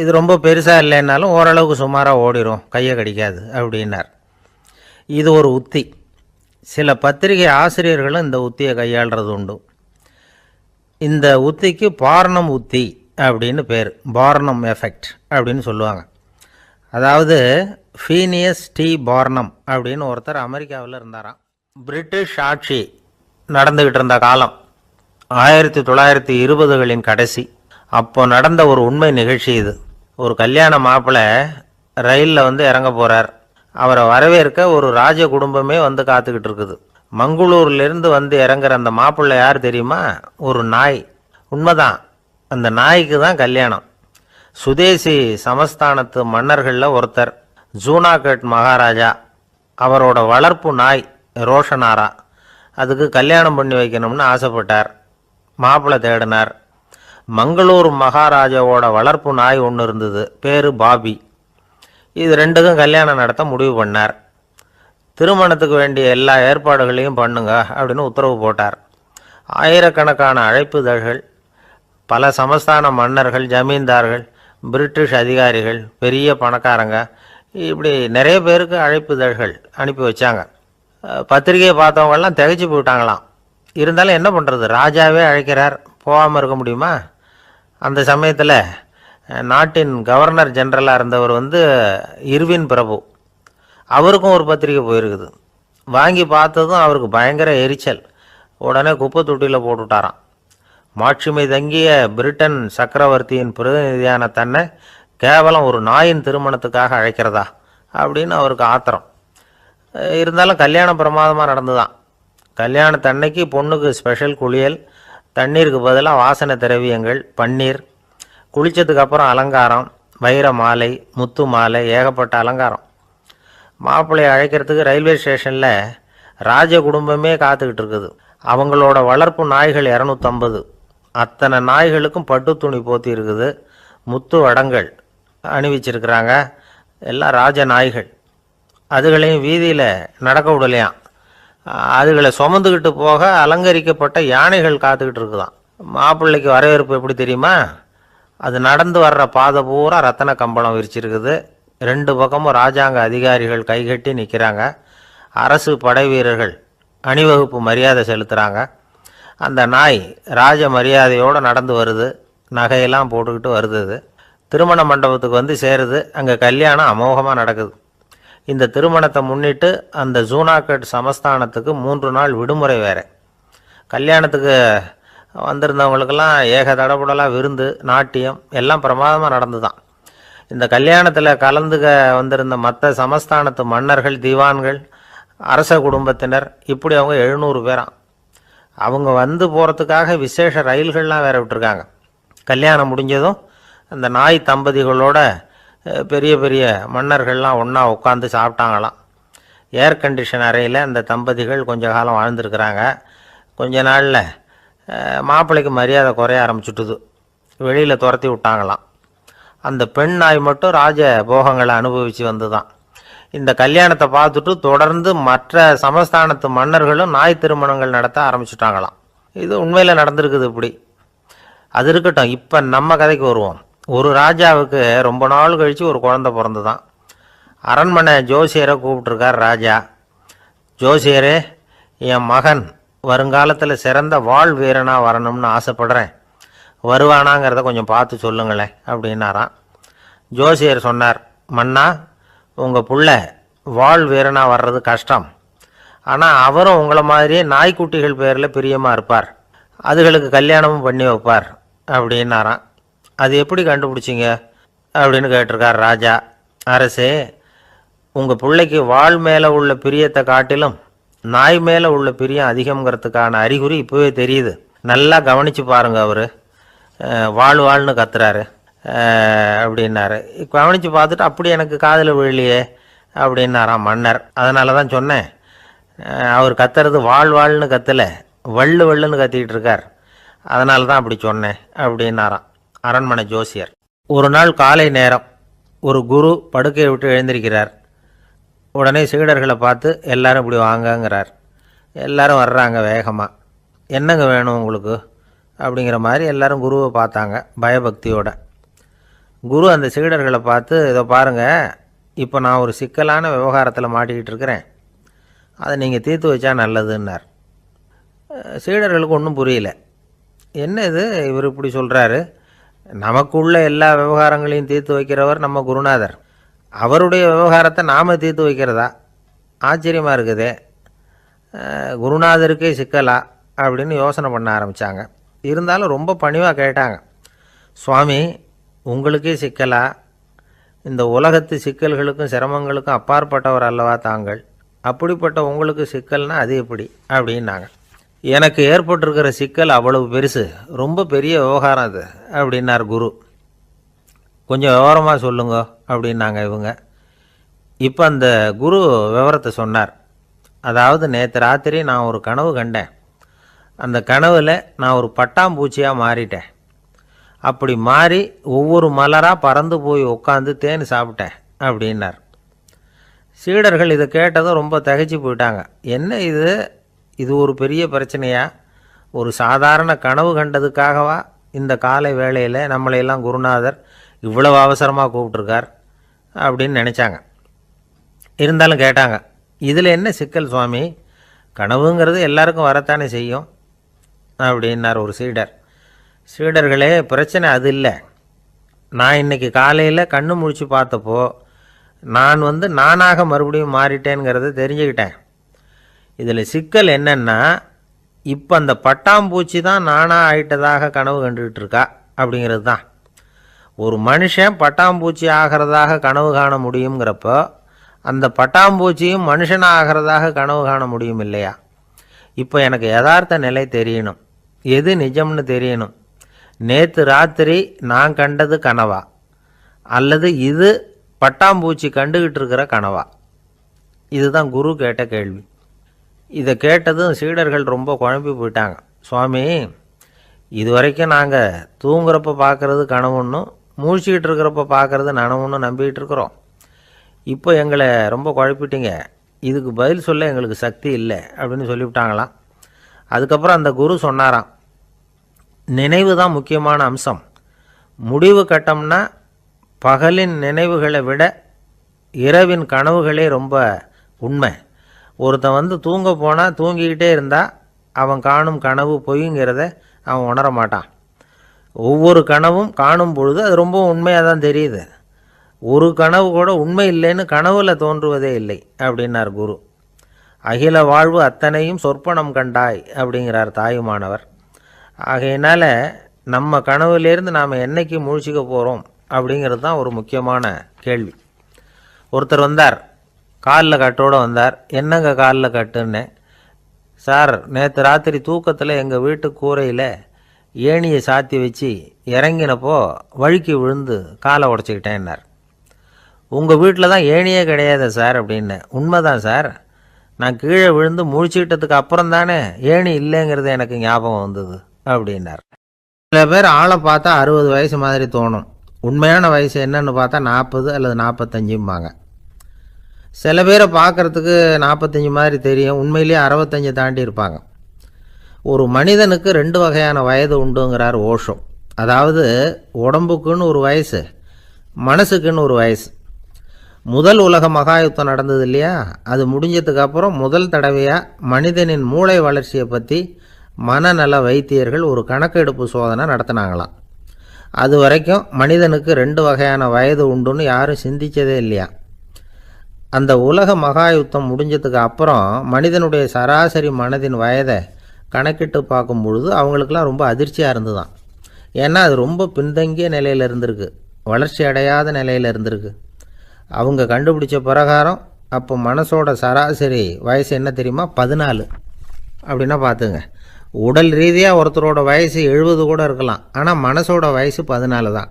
இது ரொம்ப பெருசாக இல்லைன்னாலும் ஓரளவுக்கு சுமாராக ஓடிடும், கையை கடிக்காது அப்படின்னார். இது ஒரு உத்தி. சில பத்திரிகை ஆசிரியர்களும் இந்த உத்தியை கையாளுறது உண்டு. இந்த உத்திக்கு பார்னம் உத்தி அப்படின்னு பேர், பார்னம் எஃபெக்ட் அப்படின்னு சொல்லுவாங்க. அதாவது ஃபீனியஸ் டி பார்னம் அப்படின்னு ஒருத்தர் அமெரிக்காவில் இருந்தாராம். பிரிட்டிஷ் ஆட்சி நடந்துக்கிட்டு இருந்த காலம் 1920களின் கடைசி. அப்போ நடந்த ஒரு உண்மை நிகழ்ச்சி இது. ஒரு கல்யாண மாப்பிள்ளை ரயிலில் இறங்க போகிறார். அவரை வரவேற்க ஒரு ராஜ குடும்பமே காத்துக்கிட்டு இருக்குது. மங்களூர்லேருந்து இறங்குற அந்த மாப்பிள்ளை யார் தெரியுமா? ஒரு நாய். உண்மைதான், அந்த நாய்க்கு தான் கல்யாணம். சுதேசி சமஸ்தானத்து மன்னர்களில் ஒருத்தர் ஜூனாகட் மகாராஜா, அவரோட வளர்ப்பு நாய் ரோஷனாரா, அதுக்கு கல்யாணம் பண்ணி வைக்கணும்னு ஆசைப்பட்டார். மாப்பிள்ளை தேடினார். மங்களூர் மகாராஜாவோட வளர்ப்பு நாய் ஒன்று இருந்தது, பேர் பாபி. இது ரெண்டுக்கும் கல்யாணம் நடத்த முடிவு பண்ணார். திருமணத்துக்கு வேண்டிய எல்லா ஏற்பாடுகளையும் பண்ணுங்க அப்படின்னு உத்தரவு போட்டார். ஆயிரக்கணக்கான அழைப்புதழ்கள், பல சமஸ்தான மன்னர்கள், ஜமீன்தார்கள், பிரிட்டிஷ் அதிகாரிகள், பெரிய பணக்காரங்க, இப்படி நிறைய பேருக்கு அழைப்புதழ்கள் அனுப்பி வச்சாங்க. பத்திரிகையை பார்த்தவங்கெல்லாம் திகைச்சு போயிட்டாங்களாம். இருந்தாலும் என்ன பண்ணுறது, ராஜாவே அழைக்கிறார், போகாமல் இருக்க முடியுமா? அந்த சமயத்தில் நாட்டின் கவர்னர் ஜெனரலாக இருந்தவர் இர்வின் பிரபு, அவருக்கும் ஒரு பத்திரிக்கை போயிருக்குது. வாங்கி பார்த்ததும் அவருக்கு பயங்கர எரிச்சல். உடனே குப்பை தொட்டியில் போட்டுவிட்டாராம். மாட்சிமை தங்கிய பிரிட்டன் சக்கரவர்த்தியின் பிரதிநிதியான தன்னை கேவலம் ஒரு நாயின் திருமணத்துக்காக அழைக்கிறதா அப்படின்னு அவருக்கு ஆத்திரம். இருந்தாலும் கல்யாணம் பிரமாதமாக நடந்துதான். கல்யாணத்தன்னைக்கு பொண்ணுக்கு ஸ்பெஷல் குளியல், தண்ணீருக்கு பதிலாக வாசனை திரவியங்கள், பன்னீர், குளித்ததுக்கு அப்புறம் அலங்காரம், வைர மாலை, முத்து மாலை, ஏகப்பட்ட அலங்காரம். மாப்பிள்ளையை அழைக்கிறதுக்கு ரயில்வே ஸ்டேஷனில் ராஜ குடும்பமே காத்துக்கிட்டு இருக்குது. அவங்களோட வளர்ப்பு நாய்கள் 250. அத்தனை நாய்களுக்கும் பட்டு துணி போத்தி இருக்குது. முத்து வடங்கள் அணிவிச்சிருக்கிறாங்க. எல்லாம் ராஜ நாய்கள். அதுகளையும் வீதியில் நடக்க விடலையாம். அதுகளை சுமந்துக்கிட்டு போக அலங்கரிக்கப்பட்ட யானைகள் காத்துக்கிட்டு இருக்குதான். மாப்பிள்ளைக்கு வரவேற்பு எப்படி தெரியுமா? அது நடந்து வர்ற பாதை பூரா ரத்தன கம்பளம் விரிச்சிருக்குது. 2 பக்கமும் ராஜாங்க அதிகாரிகள் கைகட்டி நிற்கிறாங்க. அரசு படை வீரர்கள் அணிவகுப்பு மரியாதை செலுத்துகிறாங்க. அந்த நாய் ராஜ மரியாதையோடு நடந்து வருது. நகையெல்லாம் போட்டுக்கிட்டு வருது. திருமண மண்டபத்துக்கு சேருது. அங்கே கல்யாணம் அமோகமாக நடக்குது. இந்த திருமணத்தை முன்னிட்டு அந்த ஜூனாகட் சமஸ்தானத்துக்கு 3 நாள் விடுமுறை வேறு. கல்யாணத்துக்கு வந்திருந்தவங்களுக்கெல்லாம் ஏக தடபுடலாக விருந்து, நாட்டியம் எல்லாம் பிரமாதமாக நடந்து தான். இந்த கல்யாணத்தில் கலந்துக்க வந்திருந்த மற்ற சமஸ்தானத்து மன்னர்கள், திவான்கள், அரச குடும்பத்தினர், இப்படி அவங்க 700 பேராம். அவங்க போகிறதுக்காக விசேஷ ரயில்கள்லாம் வேற விட்டுருக்காங்க. கல்யாணம் முடிஞ்சதும் அந்த நாய் தம்பதிகளோட பெரிய பெரிய மன்னர்கள்லாம் ஒன்றா உட்காந்து சாப்பிட்டாங்களாம். ஏர் கண்டிஷன் அறையில் அந்த தம்பதிகள் கொஞ்ச காலம் வாழ்ந்துருக்கிறாங்க. கொஞ்ச நாளில் மாப்பிள்ளைக்கு மரியாதை குறைய ஆரம்பிச்சுட்டுது. வெளியில் துரத்தி விட்டாங்களாம். அந்த பெண் நாய் மட்டும் ராஜ போகங்களை அனுபவித்து வந்து தான். இந்த கல்யாணத்தை பார்த்துட்டு தொடர்ந்து மற்ற சமஸ்தானத்து மன்னர்களும் நாய் திருமணங்கள் நடத்த ஆரம்பிச்சுட்டாங்களாம். இது உண்மையில் நடந்திருக்குது. இப்படி அது இருக்கட்டும். இப்போ நம்ம கதைக்கு வருவோம். ஒரு ராஜாவுக்கு ரொம்ப நாள் கழித்து ஒரு குழந்தை பிறந்து தான். அரண்மனை ஜோசியரை கூப்பிட்ருக்கார் ராஜா. ஜோசியரே, என் மகன் வருங்காலத்தில் சிறந்த வாழ் வீரனாக வரணும்னு ஆசைப்படுறேன், வருவானாங்கிறத கொஞ்சம் பார்த்து சொல்லுங்களேன் அப்படின்னாராம். ஜோசியர் சொன்னார், மன்னா, உங்கள் புள்ள வாழ் வீரனாக வர்றது கஷ்டம். ஆனால் அவரும் உங்களை மாதிரியே நாய்க்குட்டிகள் பேரில் பிரியமாக இருப்பார். அதுகளுக்கு கல்யாணமும் பண்ணி வைப்பார் அப்படின்னாராம். அது எப்படி கண்டுபிடிச்சிங்க அப்படின்னு கேட்டிருக்கார் ராஜா. அரசே, உங்கள் பிள்ளைக்கு வாழ் மேலே உள்ள பிரியத்தை காட்டிலும் நாய் மேலே உள்ள பிரியம் அதிகங்கிறதுக்கான அறிகுறி இப்போவே தெரியுது. நல்லா கவனித்து பாருங்கள். அவர் வாழ்னு கத்துறாரு அப்படின்னாரு. கவனித்து பார்த்துட்டு அப்படி எனக்கு காதில் விழலையே அப்படின்னாராம் மன்னர். அதனால தான் சொன்னேன், அவர் கத்துறது வாழ்னு கத்தலை, வள்ளுன்னு கத்திக்கிட்டு இருக்கார், அதனால தான் அப்படி சொன்னேன் அப்படின்னாராம் அரண்மனை ஜோசியர். ஒரு நாள் காலை நேரம் ஒரு குரு படுக்கையை விட்டு எழுந்திருக்கிறார். உடனே சீடர்களை பார்த்து எல்லாரும் இப்படி வாங்கங்கிறார். எல்லாரும் வர்றாங்க வேகமாக. என்னங்க வேணும் உங்களுக்கு அப்படிங்கிற மாதிரி எல்லாரும் குருவை பார்த்தாங்க பயபக்தியோட. குரு அந்த சீடர்களை பார்த்து, இதை பாருங்கள், இப்போ நான் ஒரு சிக்கலான விவகாரத்தில் மாட்டிக்கிட்டு இருக்கிறேன், அதை நீங்கள் தீர்த்து வச்சா நல்லதுன்னார். சீடர்களுக்கு ஒன்றும் புரியல. என்ன இது, இவர் இப்படி சொல்கிறாரு? நமக்குள்ள எல்லா விவகாரங்களையும் தீர்த்து வைக்கிறவர் நம்ம குருநாதர், அவருடைய விவகாரத்தை நாம் தீர்த்து வைக்கிறதா? ஆச்சரியமாக இருக்குதே, குருநாதருக்கே சிக்கலா அப்படின்னு யோசனை பண்ண ஆரம்பித்தாங்க. இருந்தாலும் ரொம்ப பணிவாக கேட்டாங்க, சுவாமி, உங்களுக்கே சிக்கலா? இந்த உலகத்து சிக்கல்களுக்கும் சிரமங்களுக்கும் அப்பாற்பட்டவர் அல்லவா தாங்கள்? அப்படிப்பட்ட உங்களுக்கு சிக்கல்னா அது எப்படி அப்படின்னாங்க. எனக்கு ஏற்பட்டிருக்கிற சிக்கல் அவ்வளவு பெருசு, ரொம்ப பெரிய விவகாரம் அது அப்படின்னார் குரு. கொஞ்சம் விவரமாக சொல்லுங்க அப்படின்னாங்க இவங்க. இப்போ அந்த குரு விவரத்தை சொன்னார். அதாவது நேற்று ராத்திரி நான் ஒரு கனவு கண்டேன். அந்த கனவில் நான் ஒரு பட்டாம்பூச்சியாக மாறிட்டேன். அப்படி மாறி ஒவ்வொரு மலராக பறந்து போய் உட்காந்து தேன் சாப்பிட்டேன் அப்படின்னார். சீடர்கள் இதை கேட்டதும் ரொம்ப திகைச்சு போயிட்டாங்க. என்ன இது, இது ஒரு பெரிய பிரச்சனையா? ஒரு சாதாரண கனவு கண்டதுக்காகவா இந்த காலை வேளையில் நம்மளையெல்லாம் குருநாதர் இவ்வளவு அவசரமாக கூப்பிட்ருக்கார் அப்படின்னு நினச்சாங்க. இருந்தாலும் கேட்டாங்க, இதில் என்ன சிக்கல் சுவாமி, கனவுங்கிறது எல்லாருக்கும் வரத்தானே செய்யும் அப்படின்னார் ஒரு சீடர். சீடர்களே, பிரச்சனை அது இல்லை. நான் இன்றைக்கி காலையில் கண்ணு முழிச்சு பார்த்தப்போ நான் நானாக மறுபடியும் மாறிட்டேங்கிறத தெரிஞ்சுக்கிட்டேன். இதில் சிக்கல் என்னென்னா, இப்போ அந்த பட்டாம்பூச்சி தான் நானாக ஆயிட்டதாக கனவு கண்டுகிட்டு இருக்கா அப்படிங்கிறது தான். ஒரு மனுஷன் பட்டாம்பூச்சி ஆகிறதாக கனவு காண முடியுங்கிறப்போ அந்த பட்டாம்பூச்சியும் மனுஷனாக ஆகிறதாக கனவு காண முடியும் இல்லையா? இப்போ எனக்கு யதார்த்த நிலை தெரியணும், எது நிஜம்னு தெரியணும். நேற்று ராத்திரி நான் கண்டது கனவா, அல்லது இது பட்டாம்பூச்சி கண்டுகிட்டு இருக்கிற கனவா? இதுதான் குரு கேட்ட கேள்வி. இதை கேட்டதும் சீடர்கள் ரொம்ப குழம்பி போயிட்டாங்க. சுவாமி, இது வரைக்கும் நாங்கள் தூங்குறப்ப பார்க்குறது கனவுன்னும் மூழ்கிக்கிட்டு இருக்கிறப்ப பார்க்குறது நனவுன்னு நம்பிக்கிட்டு இருக்கிறோம். இப்போ எங்களை ரொம்ப குழப்பிட்டீங்க, இதுக்கு பதில் சொல்ல எங்களுக்கு சக்தி இல்லை அப்படின்னு சொல்லிவிட்டாங்களாம். அதுக்கப்புறம் அந்த குரு சொன்னாராம், நினைவு தான் முக்கியமான அம்சம். முடிவு கட்டம்னா பகலின் நினைவுகளை விட இரவின் கனவுகளே ரொம்ப உண்மை. ஒருத்தன் தூங்க போனால் தூங்கிக்கிட்டே இருந்தால் அவன் காணும் கனவு பொய்ங்கிறத அவன் உணர மாட்டான். ஒவ்வொரு கனவும் காணும் பொழுது அது ரொம்ப உண்மையாக தான் தெரியுது. ஒரு கனவு கூட உண்மை இல்லைன்னு கனவுல தோன்றுவதே இல்லை அப்படின்னார் குரு. அகில வாழ்வு அத்தனையும் சொற்பனம் கண்டாய் அப்படிங்கிறார் தாயுமானவர். ஆகையினால நம்ம கனவுலேருந்து நாம் என்னைக்கு முழிச்சிக்க போகிறோம் அப்படிங்கிறது தான் ஒரு முக்கியமான கேள்வி. ஒருத்தர் வந்தார், காலில் கட்டோடு வந்தார். என்னங்க காலில் கட்டுன்னு? சார், நேற்று ராத்திரி தூக்கத்தில் எங்கள் வீட்டு கூரையில் ஏணியை சாத்தி வச்சு இறங்கினப்போ வழுக்கி விழுந்து காலை உடச்சிக்கிட்டேன்னார். உங்கள் வீட்டில் தான் ஏணியே கிடையாது சார் அப்படின்னு. உண்மைதான் சார், நான் கீழே விழுந்து முழிச்சுக்கிட்டதுக்கு அப்புறம் தானே ஏணி இல்லைங்கிறது எனக்கு ஞாபகம் வந்தது அப்படின்னார். சில பேர் ஆளை பார்த்தா 60 வயசு மாதிரி தோணும், உண்மையான வயசு என்னன்னு பார்த்தா 40 அல்லது 45 சில பேரை பார்க்குறதுக்கு 45 மாதிரி தெரியும், உண்மையிலேயே 65 தாண்டி இருப்பாங்க. ஒரு மனிதனுக்கு 2 வகையான வயது உண்டுங்கிறார் ஓஷோ. அதாவது உடம்புக்குன்னு ஒரு வயசு, மனசுக்குன்னு ஒரு வயசு. முதல் உலக மகாயுத்தம் நடந்தது இல்லையா, அது முடிஞ்சதுக்கு அப்புறம் முதல் தடவையாக மனிதனின் மூளை வளர்ச்சியை பற்றி மனநல வைத்தியர்கள் ஒரு கணக்கெடுப்பு சோதனை நடத்தினாங்களாம். அது வரைக்கும் மனிதனுக்கு 2 வகையான வயது உண்டுன்னு யாரும் சிந்திச்சதே இல்லையா. அந்த உலக மகாயுத்தம் முடிஞ்சதுக்கு அப்புறம் மனிதனுடைய சராசரி மனதின் வயதை கணக்கிட்டு பார்க்கும் பொழுது அவங்களுக்கெல்லாம் ரொம்ப அதிர்ச்சியாக இருந்துதான். ஏன்னா அது ரொம்ப பின்தங்கிய நிலையில் இருந்திருக்கு, வளர்ச்சி அடையாத நிலையில் இருந்திருக்கு. அவங்க கண்டுபிடிச்ச பிரகாரம் அப்போ மனசோட சராசரி வயசு என்ன தெரியுமா? 14. அப்படின்னா பார்த்துங்க, உடல் ரீதியாக ஒருத்தரோட வயசு 70 கூட இருக்கலாம், ஆனால் மனசோட வயசு 14 தான்.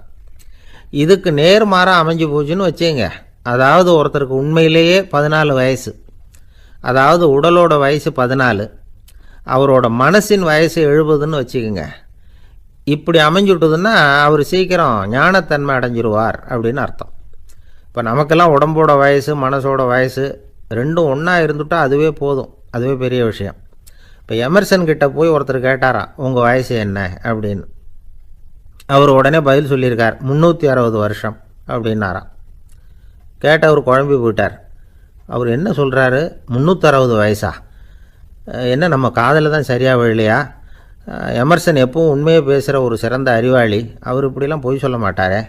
இதுக்கு நேர்மாறாக அமைஞ்சு போச்சுன்னு வச்சுங்க. அதாவது ஒருத்தருக்கு உண்மையிலேயே 14 வயசு, அதாவது உடலோட வயசு 14, அவரோட மனசின் வயசு 70ன்னு வச்சுக்கோங்க. இப்படி அமைஞ்சுட்டுதுன்னா அவர் சீக்கிரம் ஞானத்தன்மை அடைஞ்சிருவார் அப்படின்னு அர்த்தம். இப்போ நமக்கெல்லாம் உடம்போட வயசு மனசோட வயசு ரெண்டும் ஒன்றா இருந்துட்டால் அதுவே போதும், அதுவே பெரிய விஷயம். இப்போ எமர்சன் கிட்ட போய் ஒருத்தர் கேட்டாராம், உங்கள் வயசு என்ன அப்படின்னு. அவர் உடனே பதில் சொல்லியிருக்கார், 360 வருஷம் அப்படின்னாராம். கேட்டவர் குழம்பி போயிட்டார். அவர் என்ன சொல்கிறாரு, 360 வயசா? என்ன நம்ம காதில் தான் சரியாக விழலையா? எமர்சன் எப்பவும் உண்மையை பேசுகிற ஒரு சிறந்த அறிவாளி, அவர் இப்படிலாம் பொய் சொல்ல மாட்டாரே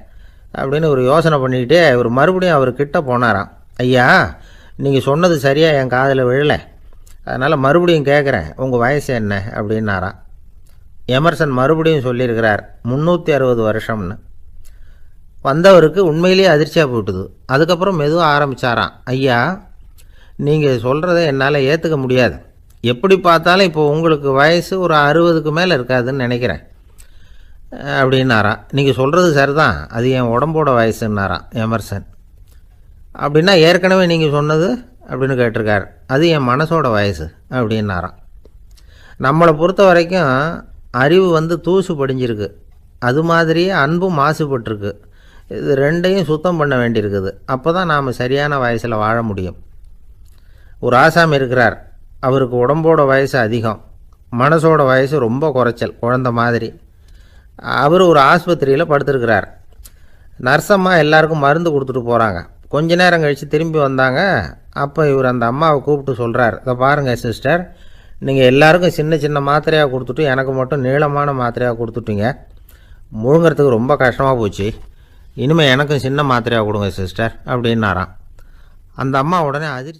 அப்படின்னு ஒரு யோசனை பண்ணிக்கிட்டே இவர் மறுபடியும் அவர்கிட்ட போனாராம். ஐயா, நீங்கள் சொன்னது சரியாக என் காதில் விழலை, அதனால் மறுபடியும் கேட்குறேன், உங்கள் வயசு என்ன அப்படின்னாராம். எமர்சன் மறுபடியும் சொல்லியிருக்கிறார் 360 வருஷம்னு. வந்தவருக்கு உண்மையிலேயே அதிர்ச்சியாக போட்டுது. அதுக்கப்புறம் மெதுவாக ஆரம்பித்தாராம், ஐயா நீங்கள் சொல்கிறத என்னால் ஏற்றுக்க முடியாது, எப்படி பார்த்தாலும் இப்போ உங்களுக்கு வயசு ஒரு 60க்கு மேலே இருக்காதுன்னு நினைக்கிறேன் அப்படின்னாராம். நீங்கள் சொல்கிறது சரிதான், அது என் உடம்போட வயசுன்னாராம் எமர்சன். அப்படின்னா ஏற்கனவே நீங்கள் சொன்னது அப்படின்னு கேட்டிருக்கார், அது என் மனசோட வயசு அப்படின்னாராம். நம்மளை பொறுத்த வரைக்கும் அறிவு தூசு படிஞ்சிருக்கு, அது மாதிரியே அன்பும் மாசுபட்டிருக்கு. இது ரெண்டையும் சுத்தம் பண்ண வேண்டியிருக்குது, அப்போ தான் நாம் சரியான வயசில் வாழ முடியும். ஒரு ஆசாமி இருக்கிறார், அவருக்கு உடம்போட வயசு அதிகம், மனசோட வயசு ரொம்ப குறைச்சல், குழந்த மாதிரி. அவர் ஒரு ஆஸ்பத்திரியில் படுத்திருக்கிறார். நர்ஸம்மா எல்லாருக்கும் மருந்து கொடுத்துட்டு போகிறாங்க. கொஞ்ச நேரம் கழித்து திரும்பி வந்தாங்க. அப்போ இவர் அந்த அம்மாவை கூப்பிட்டு சொல்கிறார், இதை பாருங்கள் சிஸ்டர், நீங்கள் எல்லாருக்கும் சின்ன சின்ன மாத்திரையாக கொடுத்துட்டு எனக்கு மட்டும் நீளமான மாத்திரையாக கொடுத்துட்டீங்க. முழுங்கிறதுக்கு ரொம்ப கஷ்டமாக போச்சு. இனிமேல் எனக்கும் சின்ன மாத்திரையாக கொடுங்க சிஸ்டர் அப்படின்னாராம். அந்த அம்மா உடனே அதிர்ச்சி